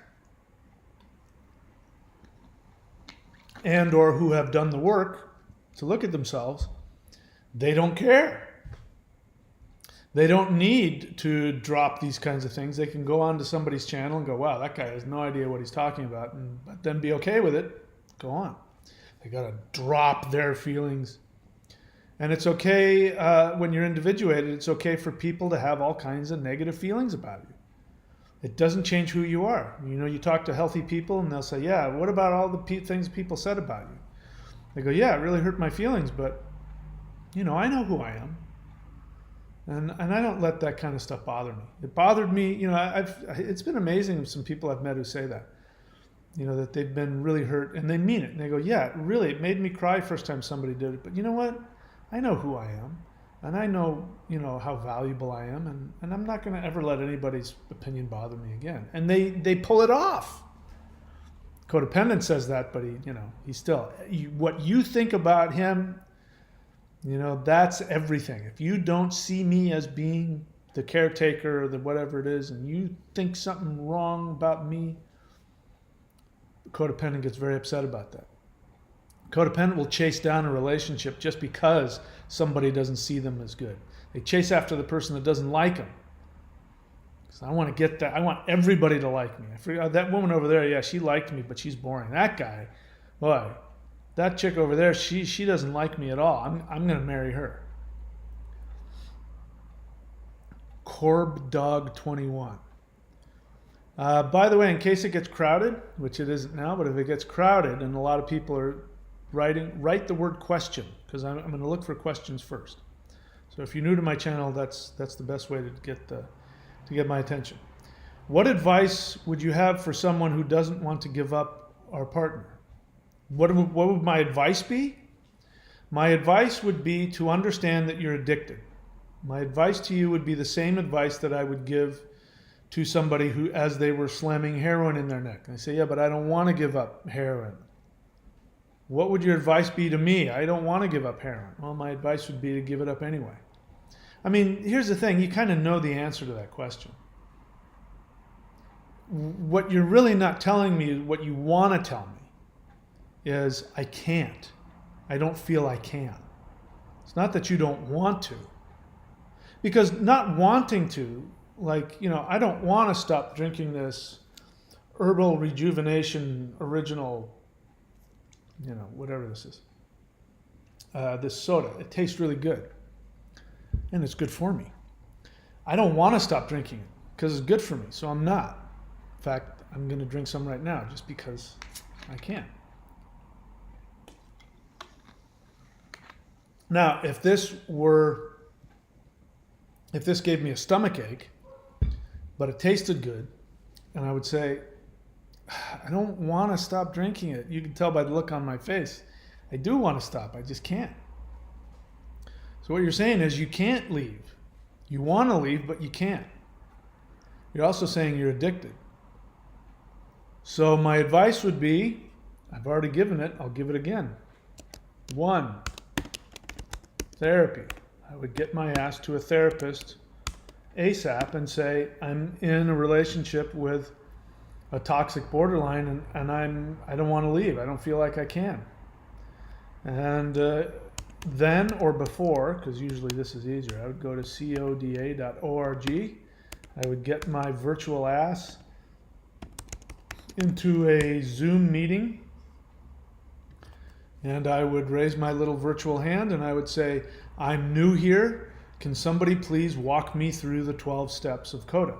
A: and or who have done the work to look at themselves, they don't care. They don't need to drop these kinds of things. They can go onto somebody's channel and go, wow, that guy has no idea what he's talking about, but then be okay with it. Go on. They got to drop their feelings. And it's okay when you're individuated, it's okay for people to have all kinds of negative feelings about you. It doesn't change who you are. You talk to healthy people and they'll say, yeah, what about all the things people said about you? They go, yeah, it really hurt my feelings, but I know who I am. And I don't let that kind of stuff bother me. It bothered me, it's been amazing some people I've met who say that, that they've been really hurt and they mean it. And they go, yeah, it made me cry first time somebody did it. But you know what? I know who I am. And I know, how valuable I am. And I'm not going to ever let anybody's opinion bother me again. And they pull it off. Codependent says that, but he's still, what you think about him, that's everything. If you don't see me as being the caretaker or the whatever it is, and you think something wrong about me, the codependent gets very upset about that. Codependent will chase down a relationship just because somebody doesn't see them as good. They chase after the person that doesn't like them. So I want to get that. I want everybody to like me. I forgot that woman over there. Yeah, she liked me, but she's boring. That guy, boy. That chick over there, she doesn't like me at all. I'm going to marry her. Corb Dog 21. By the way, in case it gets crowded, which it isn't now, but if it gets crowded and a lot of people are write the word question, because I'm going to look for questions first. So if you're new to my channel, that's the best way to get my attention. What advice would you have for someone who doesn't want to give up our partner? What would my advice be? My advice would be to understand that you're addicted. My advice to you would be the same advice that I would give to somebody who, as they were slamming heroin in their neck. And they say, yeah, but I don't want to give up heroin. What would your advice be to me? I don't want to give up heroin. Well, my advice would be to give it up anyway. I mean, here's the thing. You kind of know the answer to that question. What you're really not telling me, what you want to tell me, is I can't. I don't feel I can. It's not that you don't want to. Because not wanting to, I don't want to stop drinking this herbal rejuvenation original, whatever this is. This soda. It tastes really good. And it's good for me. I don't want to stop drinking it because it's good for me, so I'm not. In fact, I'm going to drink some right now just because I can. Now, if this gave me a stomach ache, but it tasted good, and I would say, I don't want to stop drinking it. You can tell by the look on my face. I do want to stop. I just can't. So what you're saying is you can't leave. You want to leave, but you can't. You're also saying you're addicted. So my advice would be, I've already given it. I'll give it again. 1, therapy. I would get my ass to a therapist ASAP and say, I'm in a relationship with a toxic borderline, and I don't want to leave. I don't feel like I can. And then or before, because usually this is easier, I would go to coda.org. I would get my virtual ass into a Zoom meeting, and I would raise my little virtual hand and I would say, I'm new here. Can somebody please walk me through the 12 steps of CODA?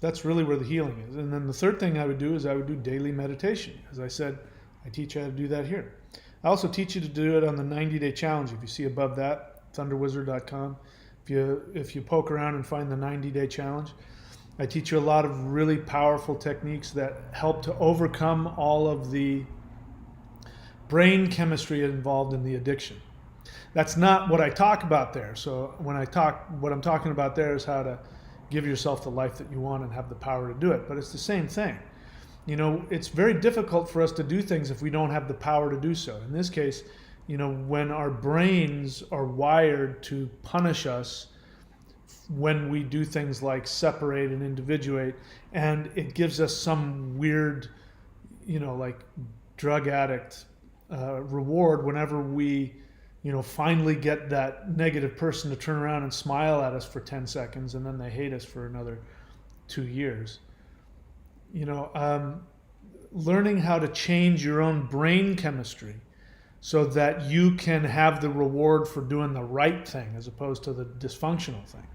A: That's really where the healing is. And then the third thing I would do is I would do daily meditation. As I said, I teach you how to do that here. I also teach you to do it on the 90-day challenge. If you see above that, thunderwizard.com. If you poke around and find the 90-day challenge, I teach you a lot of really powerful techniques that help to overcome all of the brain chemistry involved in the addiction. That's not what I talk about there. So when I talk, what I'm talking about there is how to give yourself the life that you want and have the power to do it. But it's the same thing. You know, it's very difficult for us to do things if we don't have the power to do so. In this case, you know, when our brains are wired to punish us when we do things like separate and individuate, and it gives us some weird, you know, like drug addict reward whenever we, you know, finally get that negative person to turn around and smile at us for 10 seconds and then they hate us for another 2 years. You know, learning how to change your own brain chemistry so that you can have the reward for doing the right thing as opposed to the dysfunctional thing.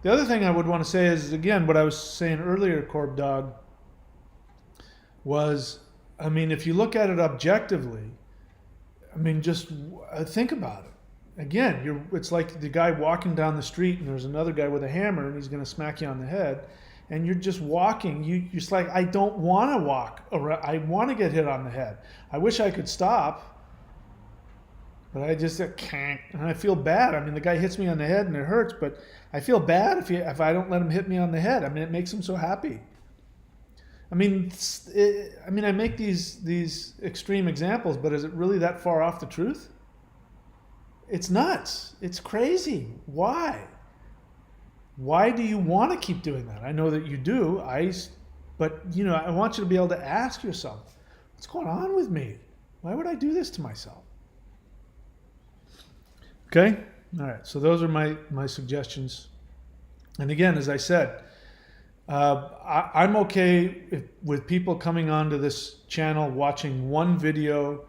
A: The other thing I would want to say is, again, what I was saying earlier, Corb Dog, was, I mean, if you look at it objectively, I mean, just think about it. Again, it's like the guy walking down the street and there's another guy with a hammer and he's going to smack you on the head. And you're just walking. You're just like, I don't want to walk around. I want to get hit on the head. I wish I could stop, but I just can't. And I feel bad. I mean, the guy hits me on the head and it hurts, but I feel bad if I don't let him hit me on the head. I mean, it makes him so happy. I mean, I make these extreme examples, but is it really that far off the truth? It's nuts. It's crazy. Why? Why do you want to keep doing that? I know that you do. But you know, I want you to be able to ask yourself, what's going on with me? Why would I do this to myself? Okay? All right. So those are my suggestions. And again, as I said, I'm okay with people coming onto this channel, watching one video,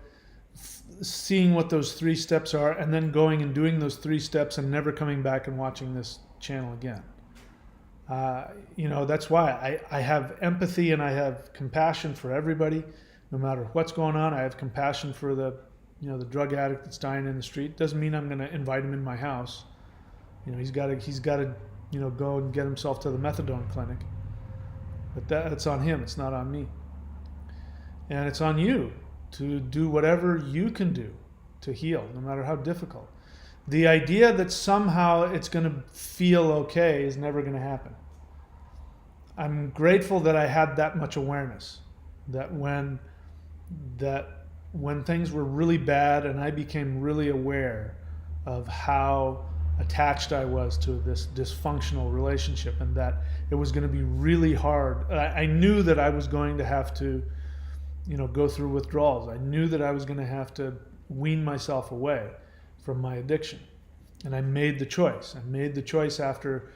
A: seeing what those 3 steps are, and then going and doing those 3 steps and never coming back and watching this channel again. You know, that's why I have empathy and I have compassion for everybody, no matter what's going on. I have compassion for the drug addict that's dying in the street. Doesn't mean I'm going to invite him in my house. You know, he's got to go and get himself to the methadone clinic. But that's on him. It's not on me. And it's on you to do whatever you can do to heal, no matter how difficult. The idea that somehow it's going to feel okay is never going to happen. I'm grateful that I had that much awareness, that when things were really bad and I became really aware of how attached I was to this dysfunctional relationship and that it was going to be really hard. I knew that I was going to have to, you know, go through withdrawals. I knew that I was going to have to wean myself away from my addiction. And I made the choice. I made the choice after,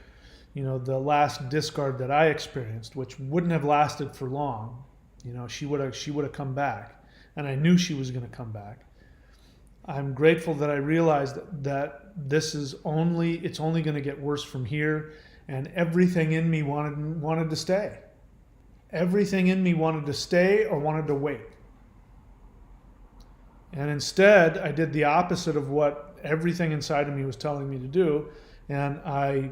A: you know, the last discard that I experienced, which wouldn't have lasted for long. You know, she would have come back. And I knew she was going to come back. I'm grateful that I realized that it's only going to get worse from here, and everything in me wanted to stay. Everything in me wanted to stay or wanted to wait. And instead, I did the opposite of what everything inside of me was telling me to do, and I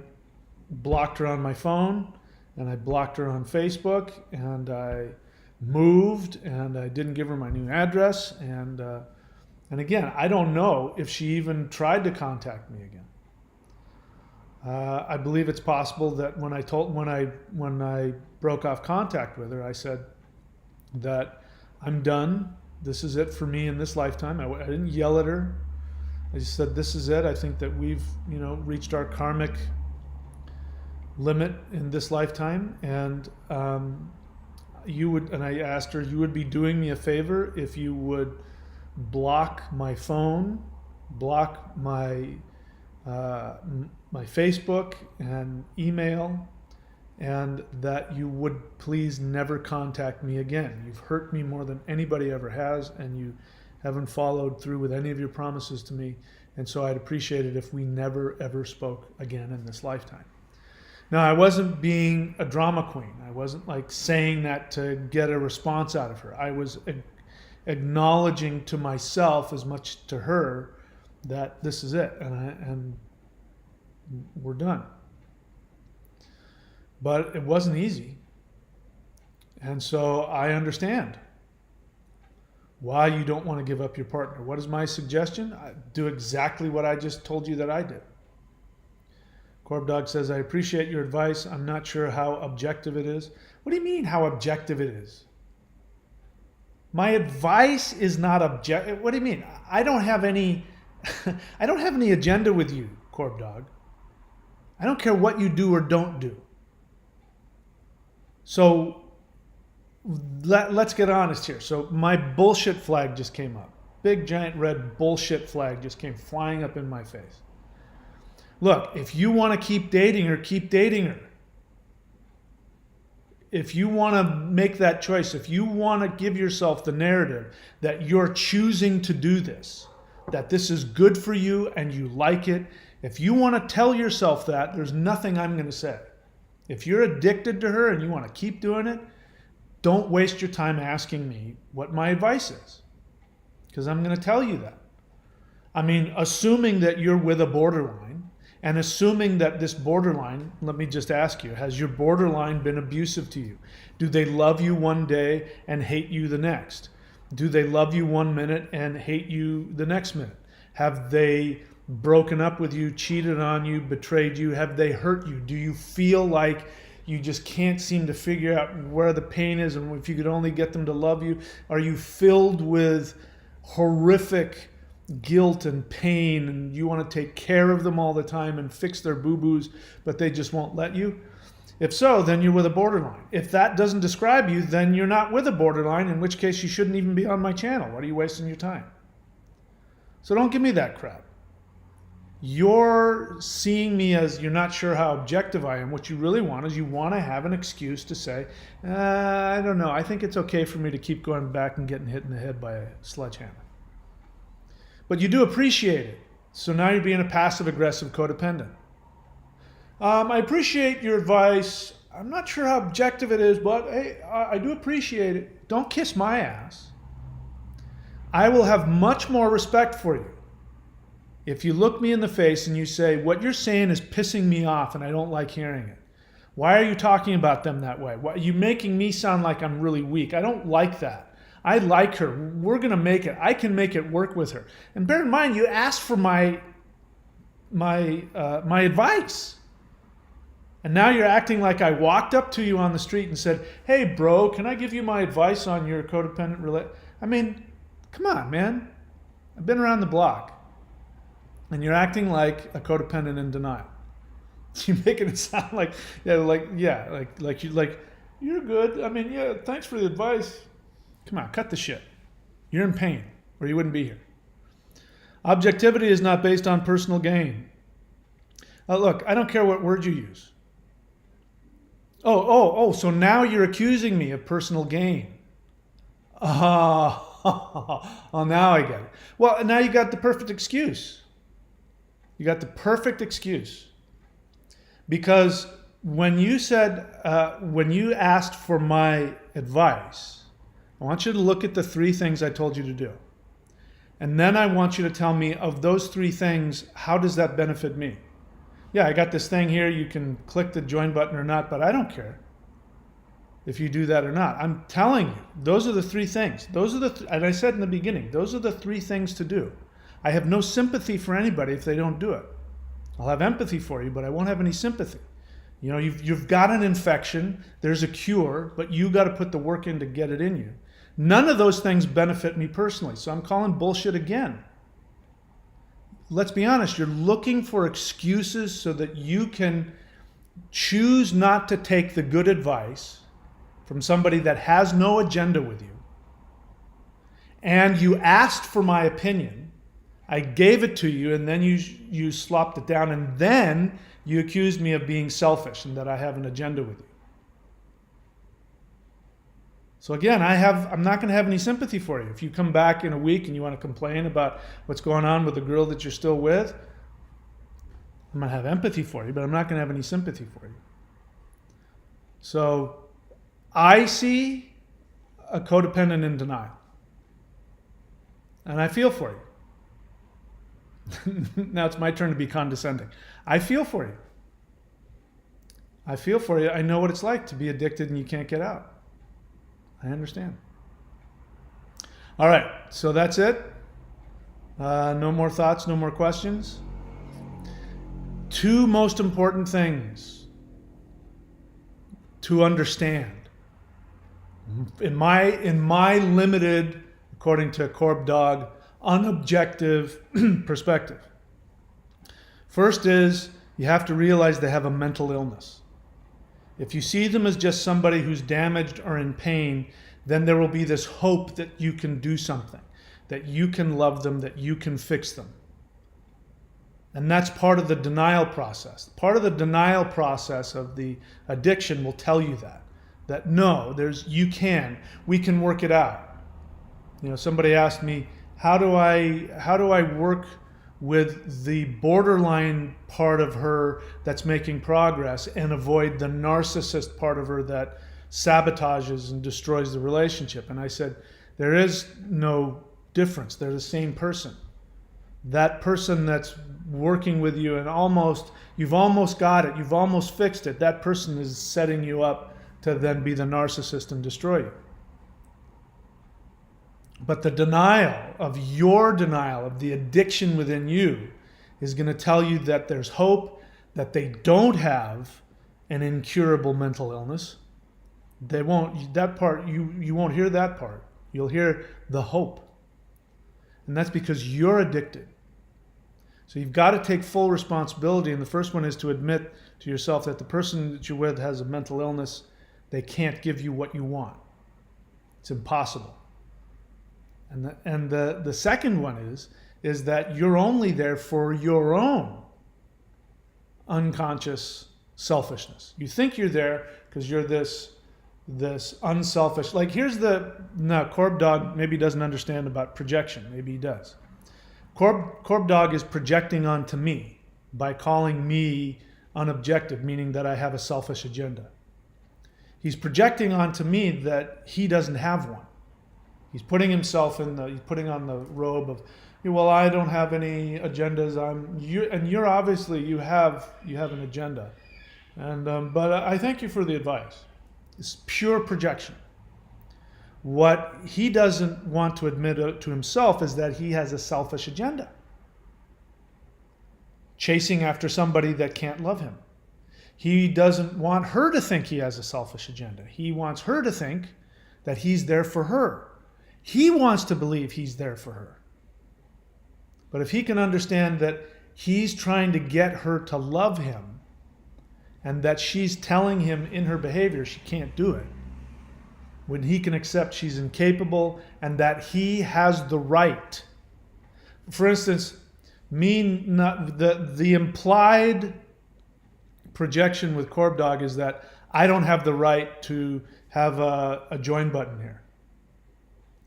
A: blocked her on my phone, and I blocked her on Facebook, and I moved, and I didn't give her my new address, and again, I don't know if she even tried to contact me again. I believe it's possible that when I broke off contact with her, I said that I'm done. This is it for me in this lifetime. I didn't yell at her. I just said, this is it. I think that we've, reached our karmic limit in this lifetime. And and I asked her, you would be doing me a favor if you would block my phone, block my Facebook and email, and that you would please never contact me again. You've hurt me more than anybody ever has, and you haven't followed through with any of your promises to me, and so I'd appreciate it if we never ever spoke again in this lifetime. Now, I wasn't being a drama queen. I wasn't like saying that to get a response out of her. I was acknowledging to myself as much to her that this is it, and we're done. But it wasn't easy. And so I understand why you don't want to give up your partner. What is my suggestion? Do exactly what I just told you that I did. Corb Dog says, I appreciate your advice. I'm not sure how objective it is. What do you mean how objective it is? My advice is not objective. What do you mean? I don't have any I don't have any agenda with you, Corb Dog. I don't care what you do or don't do. So let's get honest here. So my bullshit flag just came up. Big giant red bullshit flag just came flying up in my face. Look, if you want to keep dating her, keep dating her. If you want to make that choice, if you want to give yourself the narrative that you're choosing to do this, that this is good for you and you like it, if you want to tell yourself that, there's nothing I'm going to say. If you're addicted to her and you want to keep doing it, don't waste your time asking me what my advice is, because I'm going to tell you that. I mean, assuming that you're with a borderline, and assuming that this borderline, let me just ask you, has your borderline been abusive to you? Do they love you one day and hate you the next? Do they love you 1 minute and hate you the next minute? Have they broken up with you, cheated on you, betrayed you? Have they hurt you? Do you feel like you just can't seem to figure out where the pain is, and if you could only get them to love you? Are you filled with horrific guilt and pain, and you want to take care of them all the time and fix their boo-boos, but they just won't let you? If so, then you're with a borderline. If that doesn't describe you, then you're not with a borderline, in which case you shouldn't even be on my channel. What are you wasting your time? So don't give me that crap. You're seeing me as you're not sure how objective I am. What you really want is you want to have an excuse to say, I don't know, I think it's okay for me to keep going back and getting hit in the head by a sledgehammer. But you do appreciate it. So now you're being a passive-aggressive codependent. I appreciate your advice. I'm not sure how objective it is, but hey, I do appreciate it. Don't kiss my ass. I will have much more respect for you if you look me in the face and you say, what you're saying is pissing me off and I don't like hearing it. Why are you talking about them that way? Why are you making me sound like I'm really weak? I don't like that. I like her. We're going to make it. I can make it work with her. And bear in mind, you asked for my advice. And now you're acting like I walked up to you on the street and said, hey, bro, can I give you my advice on your codependent relationship? I mean, come on, man. I've been around the block. And you're acting like a codependent in denial. You're making it sound like you're good. I mean, yeah, thanks for the advice. Come on, cut the shit. You're in pain, or you wouldn't be here. Objectivity is not based on personal gain. Look, I don't care what word you use. So now you're accusing me of personal gain. Oh, now I get it. Well, now you got the perfect excuse. You got the perfect excuse. Because when you said, when you asked for my advice, I want you to look at the 3 things I told you to do. And then I want you to tell me, of those 3 things, how does that benefit me? Yeah, I got this thing here. You can click the join button or not, but I don't care if you do that or not. I'm telling you, those are the 3 things. Those are and I said in the beginning, those are the 3 things to do. I have no sympathy for anybody if they don't do it. I'll have empathy for you, but I won't have any sympathy. You know, you've got an infection, there's a cure, but you got to put the work in to get it in you. None of those things benefit me personally, so I'm calling bullshit again. Let's be honest, you're looking for excuses so that you can choose not to take the good advice from somebody that has no agenda with you. And you asked for my opinion, I gave it to you, and then you slopped it down, and then you accused me of being selfish and that I have an agenda with you. So again, I'm not going to have any sympathy for you. If you come back in a week and you want to complain about what's going on with the girl that you're still with, I'm going to have empathy for you, but I'm not going to have any sympathy for you. So I see a codependent in denial. And I feel for you. Now it's my turn to be condescending. I feel for you. I feel for you. I know what it's like to be addicted and you can't get out. I understand. All right, so that's it. No more thoughts, no more questions. 2 most important things to understand in my limited, according to Corb Dog, unobjective perspective. First is you have to realize they have a mental illness. If you see them as just somebody who's damaged or in pain, then there will be this hope that you can do something, that you can love them, that you can fix them. And that's part of the denial process. Part of the denial process of the addiction will tell you that no, we can work it out. You know, somebody asked me, how do I work with the borderline part of her that's making progress and avoid the narcissist part of her that sabotages and destroys the relationship? And I said, there is no difference. They're the same person. That person that's working with you and you've almost got it, you've almost fixed it, that person is setting you up to then be the narcissist and destroy you. But the denial of the addiction within you is going to tell you that there's hope, that they don't have an incurable mental illness. They won't, that part, you won't hear that part. You'll hear the hope. And that's because you're addicted. So you've got to take full responsibility. And the first one is to admit to yourself that the person that you're with has a mental illness. They can't give you what you want. It's impossible. And the second one is that you're only there for your own unconscious selfishness. You think you're there because you're this unselfish. Like Corb Dog maybe doesn't understand about projection. Maybe he does. Corb Dog is projecting onto me by calling me unobjective, meaning that I have a selfish agenda. He's projecting onto me that he doesn't have one. He's putting himself he's putting on the robe of, well, I don't have any agendas. You're obviously, you have an agenda. But I thank you for the advice. It's pure projection. What he doesn't want to admit to himself is that he has a selfish agenda. Chasing after somebody that can't love him. He doesn't want her to think he has a selfish agenda. He wants her to think that he's there for her. He wants to believe he's there for her. But if he can understand that he's trying to get her to love him and that she's telling him in her behavior she can't do it, when he can accept she's incapable and that he has the right. For instance, the implied projection with Corb Dog is that I don't have the right to have a join button here,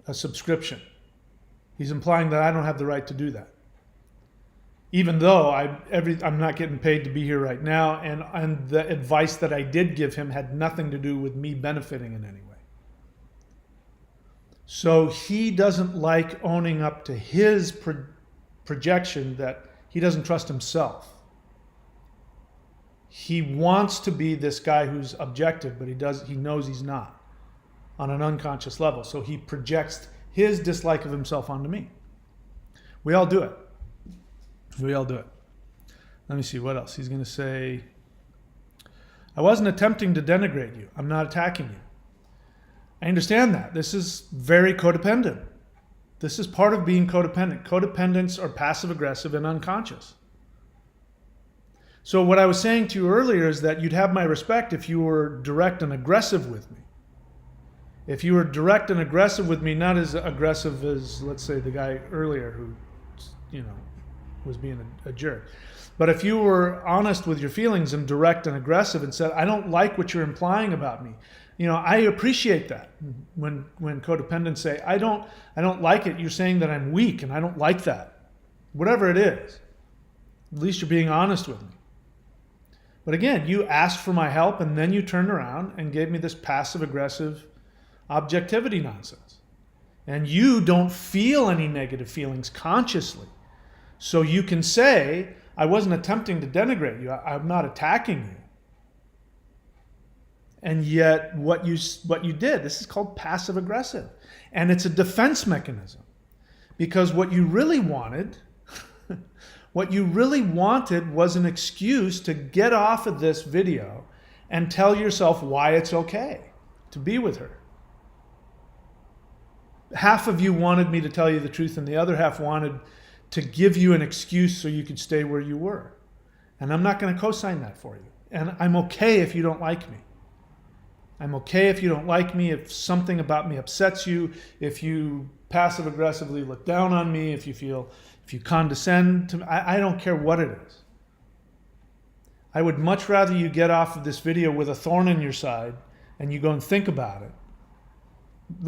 A: a subscription. He's implying that I don't have the right to do that, even though I'm not getting paid to be here right now, and the advice that I did give him had nothing to do with me benefiting in any way. So he doesn't like owning up to his projection that he doesn't trust himself. He wants to be this guy who's objective, but he knows he's not on an unconscious level. So he projects his dislike of himself onto me. We all do it. We all do it. Let me see what else. He's going to say, I wasn't attempting to denigrate you. I'm not attacking you. I understand that. This is very codependent. This is part of being codependent. Codependents are passive aggressive and unconscious. So what I was saying to you earlier is that you'd have my respect if you were direct and aggressive with me. If you were direct and aggressive with me, not as aggressive as, let's say, the guy earlier who, was being a jerk. But if you were honest with your feelings and direct and aggressive and said, I don't like what you're implying about me. I appreciate that. When codependents say, I don't like it, you're saying that I'm weak and I don't like that. Whatever it is, at least you're being honest with me. But again, you asked for my help and then you turned around and gave me this passive aggressive objectivity nonsense. And you don't feel any negative feelings consciously. So you can say, I wasn't attempting to denigrate you. I'm not attacking you. And yet what you did, this is called passive aggressive. And it's a defense mechanism. Because what you really wanted was an excuse to get off of this video and tell yourself why it's okay to be with her. Half of you wanted me to tell you the truth and the other half wanted to give you an excuse so you could stay where you were. And I'm not going to co-sign that for you. And I'm okay if you don't like me. I'm okay if you don't like me, if something about me upsets you, if you passive aggressively look down on me, if you condescend to me. I don't care what it is. I would much rather you get off of this video with a thorn in your side and you go and think about it.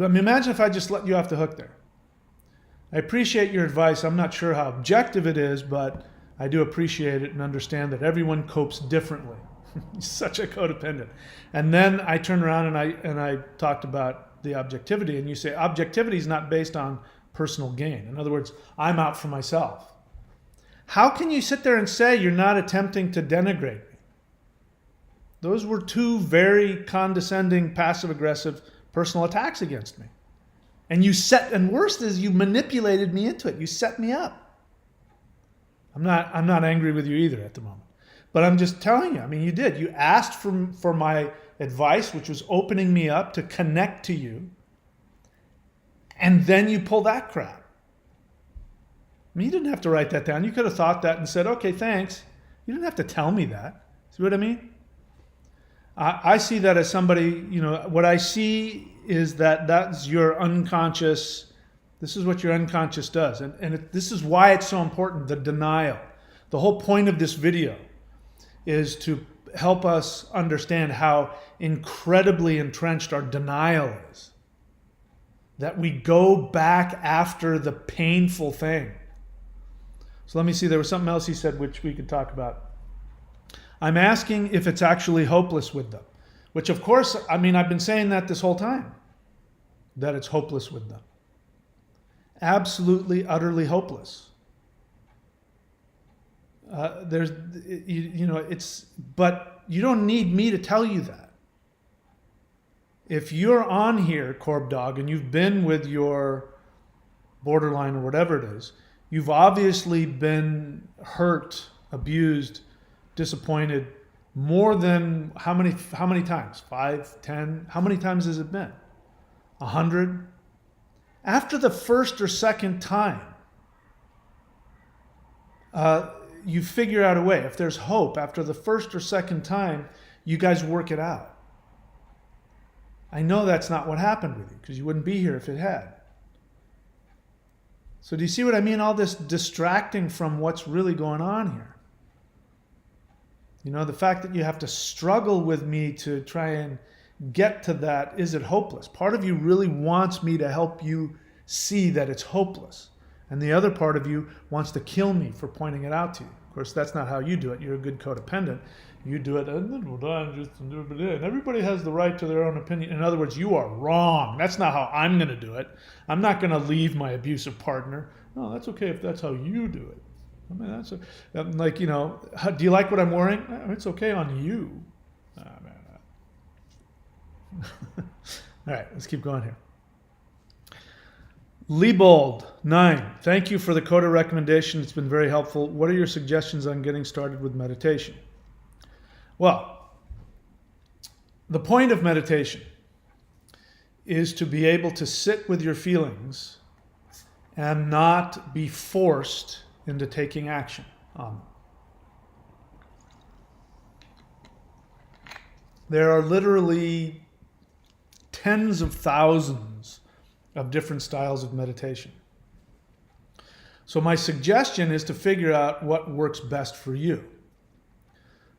A: I mean, imagine if I just let you off the hook there. I appreciate your advice. I'm not sure how objective it is, but I do appreciate it and understand that everyone copes differently. Such a codependent. And then I turn around and I talked about the objectivity, and you say objectivity is not based on personal gain. In other words, I'm out for myself. How can you sit there and say you're not attempting to denigrate me? Those were two very condescending, passive-aggressive personal attacks against me. And worst is you manipulated me into it. You set me up. I'm not angry with you either at the moment. But I'm just telling you, I mean, you did. You asked for my advice, which was opening me up to connect to you. And then you pull that crap. I mean, you didn't have to write that down. You could have thought that and said, okay, thanks. You didn't have to tell me that. See what I mean? I see that as somebody, what I see is that's your unconscious, this is what your unconscious does. This is why it's so important, the denial. The whole point of this video is to help us understand how incredibly entrenched our denial is. That we go back after the painful thing. So let me see, there was something else he said which we could talk about. I'm asking if it's actually hopeless with them. Which of course, I mean, I've been saying that this whole time. That it's hopeless with them. Absolutely, utterly hopeless. But you don't need me to tell you that. If you're on here, Corb Dog, and you've been with your borderline or whatever it is, you've obviously been hurt, abused, disappointed more than how many times? 5, 10? How many times has it been? 100? After the first or second time, you figure out a way. If there's hope, after the first or second time, you guys work it out. I know that's not what happened with you because you wouldn't be here if it had. So do you see what I mean? All this distracting from what's really going on here. The fact that you have to struggle with me to try and get to that, is it hopeless? Part of you really wants me to help you see that it's hopeless. And the other part of you wants to kill me for pointing it out to you. Of course, that's not how you do it. You're a good codependent. You do it, and everybody has the right to their own opinion. In other words, you are wrong. That's not how I'm going to do it. I'm not going to leave my abusive partner. No, that's okay if that's how you do it. I mean, that's do you like what I'm wearing? It's okay on you. All right, let's keep going here. Liebold, 9. Thank you for the coda recommendation. It's been very helpful. What are your suggestions on getting started with meditation? Well, the point of meditation is to be able to sit with your feelings and not be forced into taking action on them. There are literally tens of thousands of different styles of meditation. So my suggestion is to figure out what works best for you.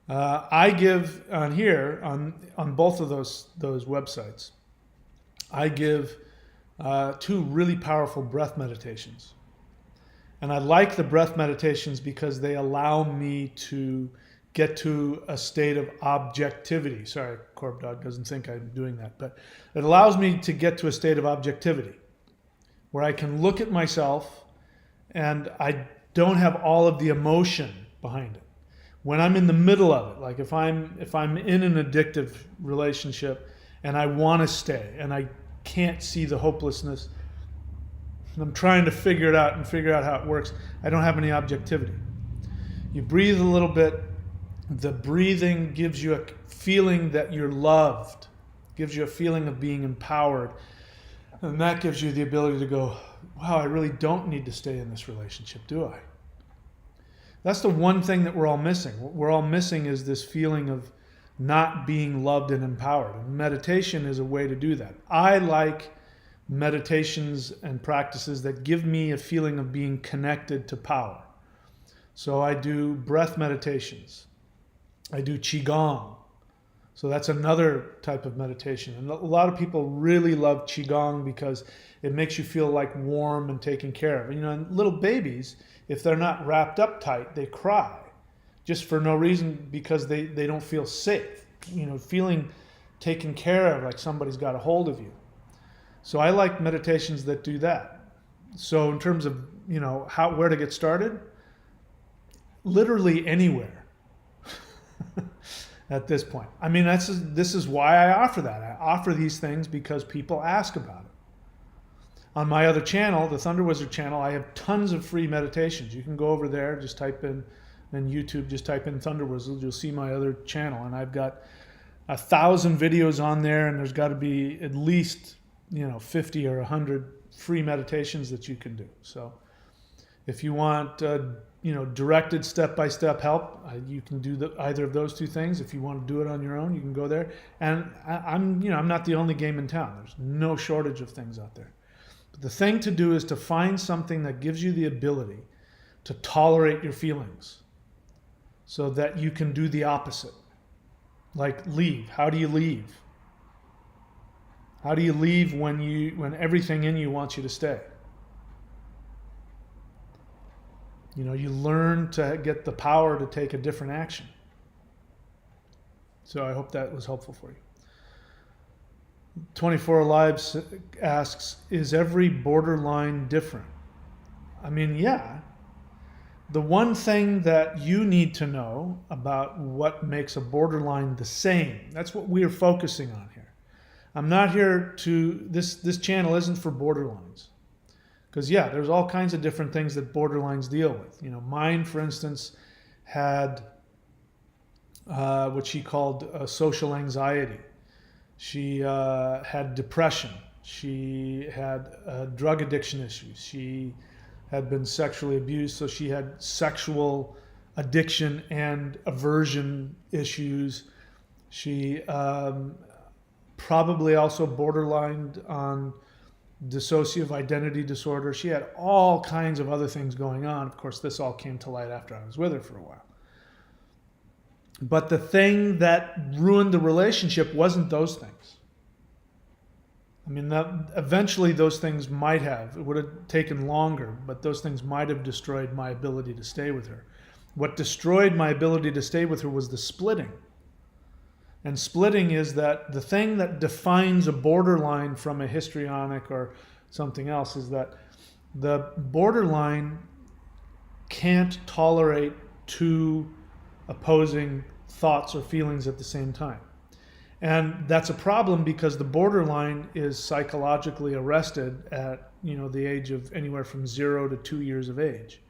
A: I give on here, on both of those websites, I give 2 really powerful breath meditations. And I like the breath meditations because they allow me to get to a state of objectivity. Sorry, Corp Dog doesn't think I'm doing that, but it allows me to get to a state of objectivity where I can look at myself and I don't have all of the emotion behind it. When I'm in the middle of it, like if I'm in an addictive relationship and I want to stay and I can't see the hopelessness, and I'm trying to figure it out and figure out how it works, I don't have any objectivity. You breathe a little bit. The breathing gives you a feeling that you're loved, gives you a feeling of being empowered. And that gives you the ability to go, wow, I really don't need to stay in this relationship, do I? That's the one thing that we're all missing. What we're all missing is this feeling of not being loved and empowered. And meditation is a way to do that. I like meditations and practices that give me a feeling of being connected to power. So I do breath meditations. I do Qigong. So that's another type of meditation. And a lot of people really love Qigong because it makes you feel like warm and taken care of. You know, and little babies, if they're not wrapped up tight, they cry just for no reason because they don't feel safe. You know, feeling taken care of, like somebody's got a hold of you. So I like meditations that do that. So in terms of, you know, where to get started, literally anywhere. At this point. I mean, this is why I offer that. I offer these things because people ask about it. On my other channel, the Thunder Wizard channel, I have tons of free meditations. You can go over there, just type in YouTube, just type in Thunder Wizard, you'll see my other channel. And I've got 1,000 videos on there, and there's got to be at least, 50 or 100 free meditations that you can do. So if you want directed step-by-step help, you can do either of those 2 things. If you want to do it on your own, you can go there. And I'm not the only game in town. There's no shortage of things out there. But the thing to do is to find something that gives you the ability to tolerate your feelings so that you can do the opposite. Like leave. How do you leave? How do you leave when everything in you wants you to stay? You learn to get the power to take a different action. So I hope that was helpful for you. 24 Lives asks, is every borderline different? I mean, yeah. The one thing that you need to know about what makes a borderline the same, that's what we're focusing on here. I'm not here this channel isn't for borderlines. Because, yeah, there's all kinds of different things that borderlines deal with. Mine, for instance, had what she called social anxiety. She had depression. She had drug addiction issues. She had been sexually abused, so she had sexual addiction and aversion issues. She probably also borderlined on dissociative identity disorder. She had all kinds of other things going on. Of course, this all came to light after I was with her for a while. But the thing that ruined the relationship wasn't those things. I mean, eventually those things might have. It would have taken longer, but those things might have destroyed my ability to stay with her. What destroyed my ability to stay with her was the splitting. And splitting is that the thing that defines a borderline from a histrionic or something else is that the borderline can't tolerate 2 opposing thoughts or feelings at the same time. And that's a problem because the borderline is psychologically arrested at the age of anywhere from 0 to 2 years of age.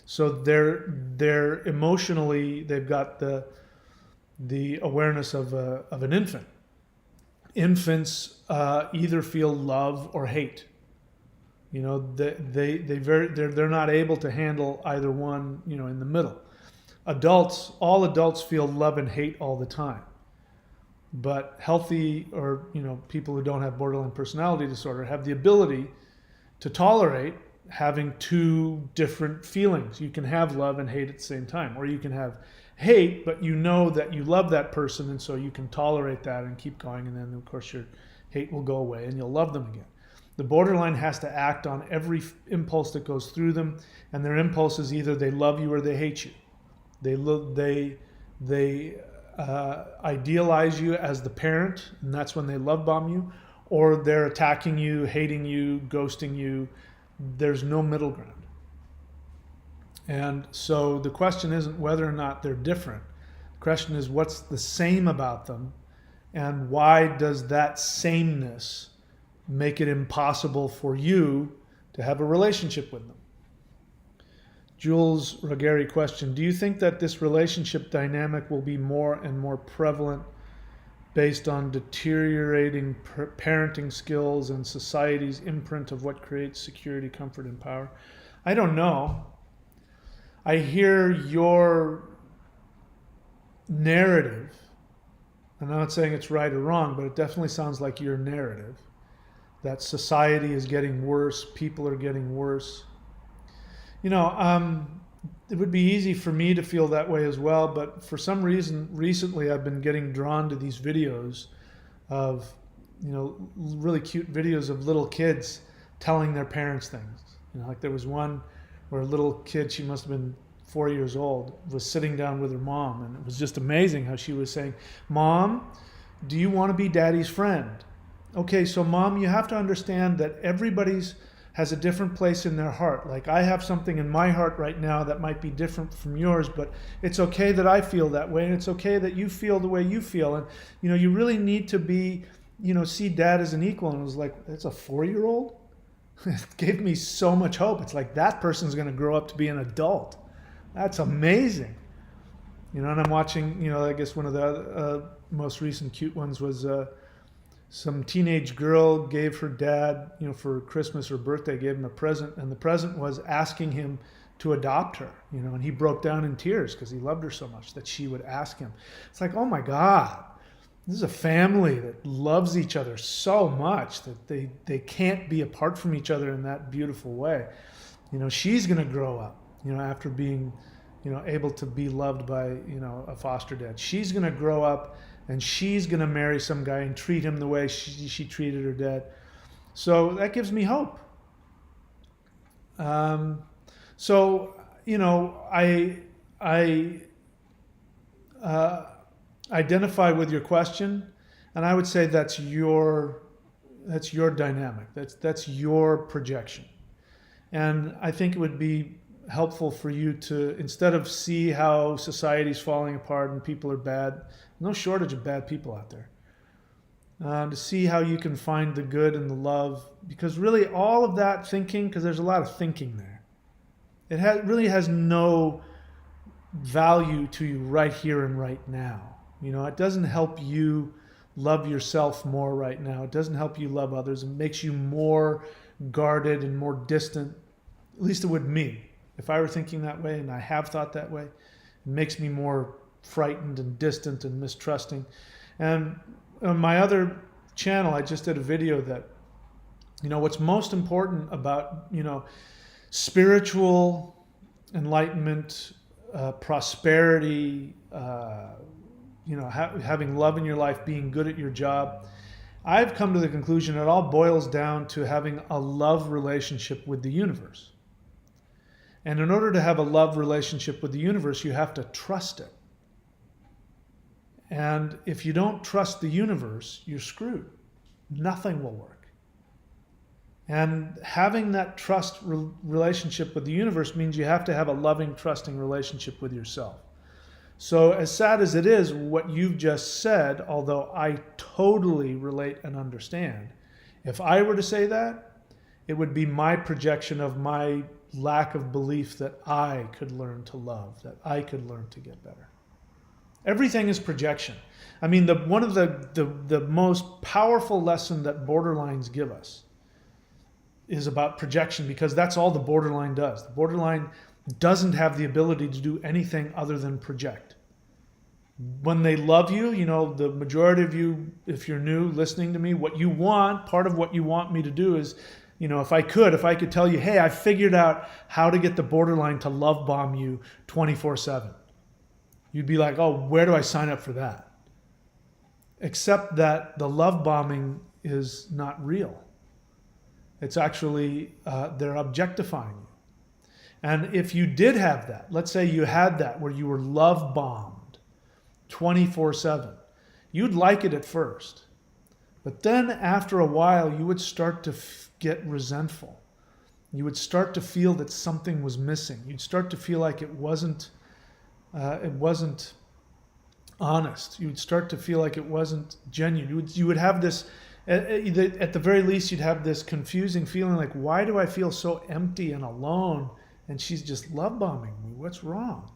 A: So they're emotionally, they've got the awareness of an infant. Infants either feel love or hate. They're not able to handle either one, in the middle. All adults feel love and hate all the time. But healthy, or people who don't have borderline personality disorder, have the ability to tolerate having two different feelings. You can have love and hate at the same time, or you can have hate, but you know that you love that person, and so you can tolerate that and keep going, and then of course your hate will go away and you'll love them again. The borderline has to act on every impulse that goes through them, and their impulse is either they love you or they hate you. They idealize you as the parent, and that's when they love bomb you, or they're attacking you, hating you, ghosting you. There's no middle ground. And so the question isn't whether or not they're different. The question is what's the same about them, and why does that sameness make it impossible for you to have a relationship with them? Jules Ruggieri question, do you think that this relationship dynamic will be more and more prevalent based on deteriorating parenting skills and society's imprint of what creates security, comfort, and power? I don't know. I hear your narrative, and I'm not saying it's right or wrong, but it definitely sounds like your narrative, that society is getting worse, people are getting worse. It would be easy for me to feel that way as well, but for some reason recently I've been getting drawn to these videos of, really cute videos of little kids telling their parents things. Like there was one where a little kid, she must have been 4 years old, was sitting down with her mom, and it was just amazing how she was saying, "Mom, do you want to be Daddy's friend?" Okay, so Mom, you have to understand that everybody's has a different place in their heart. Like I have something in my heart right now that might be different from yours, but it's okay that I feel that way, and it's okay that you feel the way you feel. And you really need to be, see Dad as an equal. And it was like, that's a 4-year-old? It gave me so much hope. It's like that person's going to grow up to be an adult. That's amazing. And I'm watching, I guess one of the most recent cute ones was some teenage girl gave her dad, for Christmas or birthday, gave him a present, and the present was asking him to adopt her, and he broke down in tears because he loved her so much that she would ask him. It's like, oh my God, this is a family that loves each other so much that they can't be apart from each other in that beautiful way. She's going to grow up, after being, able to be loved by, a foster dad. She's going to grow up and she's going to marry some guy and treat him the way she treated her dad. So that gives me hope. I identify with your question, and I would say that's your dynamic. That's your projection. And I think it would be helpful for you to, instead of see how society's falling apart and people are bad, no shortage of bad people out there, to see how you can find the good and the love, because really all of that thinking, because there's a lot of thinking there, it really has no value to you right here and right now. It doesn't help you love yourself more right now. It doesn't help you love others. It makes you more guarded and more distant. At least it would me. If I were thinking that way, and I have thought that way, it makes me more frightened and distant and mistrusting. And on my other channel, I just did a video that, what's most important about, spiritual enlightenment, prosperity, having love in your life, being good at your job. I've come to the conclusion it all boils down to having a love relationship with the universe. And in order to have a love relationship with the universe, you have to trust it. And if you don't trust the universe, you're screwed. Nothing will work. And having that trust relationship with the universe means you have to have a loving, trusting relationship with yourself. So as sad as it is, what you've just said, although I totally relate and understand, if I were to say that, it would be my projection of my lack of belief that I could learn to love, that I could learn to get better. Everything is projection. I mean, one of the most powerful lesson that borderlines give us is about projection, because that's all the borderline does. The borderline doesn't have the ability to do anything other than project. When they love you, you know, the majority of you, if you're new listening to me, what you want, part of what you want me to do is, you know, if I could tell you, hey, I figured out how to get the borderline to love bomb you 24/7. You'd be like, oh, where do I sign up for that? Except that the love bombing is not real. It's actually, they're objectifying you. And if you did have that, let's say you had that where you were love bombed 24/7, you'd like it at first. But then after a while, you would start to get resentful. You would start to feel that something was missing. You'd start to feel like it wasn't honest. You would start to feel like it wasn't genuine. You would have this, at the very least, you'd have this confusing feeling like, why do I feel so empty and alone? And she's just love bombing me. What's wrong?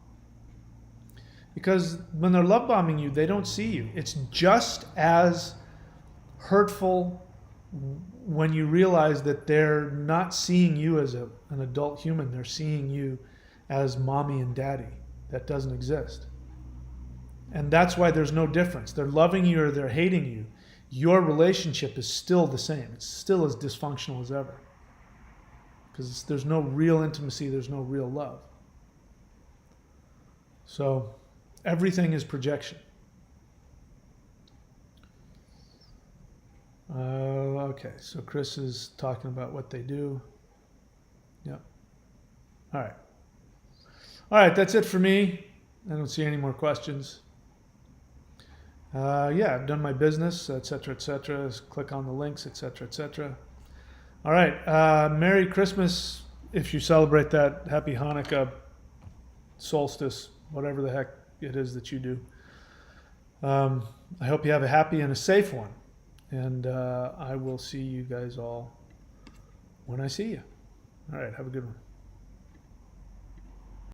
A: Because when they're love bombing you, they don't see you. It's just as hurtful when you realize that they're not seeing you as an adult human. They're seeing you as mommy and daddy. That doesn't exist. And that's why there's no difference. They're loving you or they're hating you. Your relationship is still the same. It's still as dysfunctional as ever. Because there's no real intimacy, there's no real love. So everything is projection. Okay, so Chris is talking about what they do. Yep. All right. All right, that's it for me. I don't see any more questions. Yeah, I've done my business, etc., etc. Click on the links, etc., etc. All right, Merry Christmas if you celebrate that. Happy Hanukkah, solstice, whatever the heck it is that you do. I hope you have a happy and a safe one. And I will see you guys all when I see you. All right, have a good one.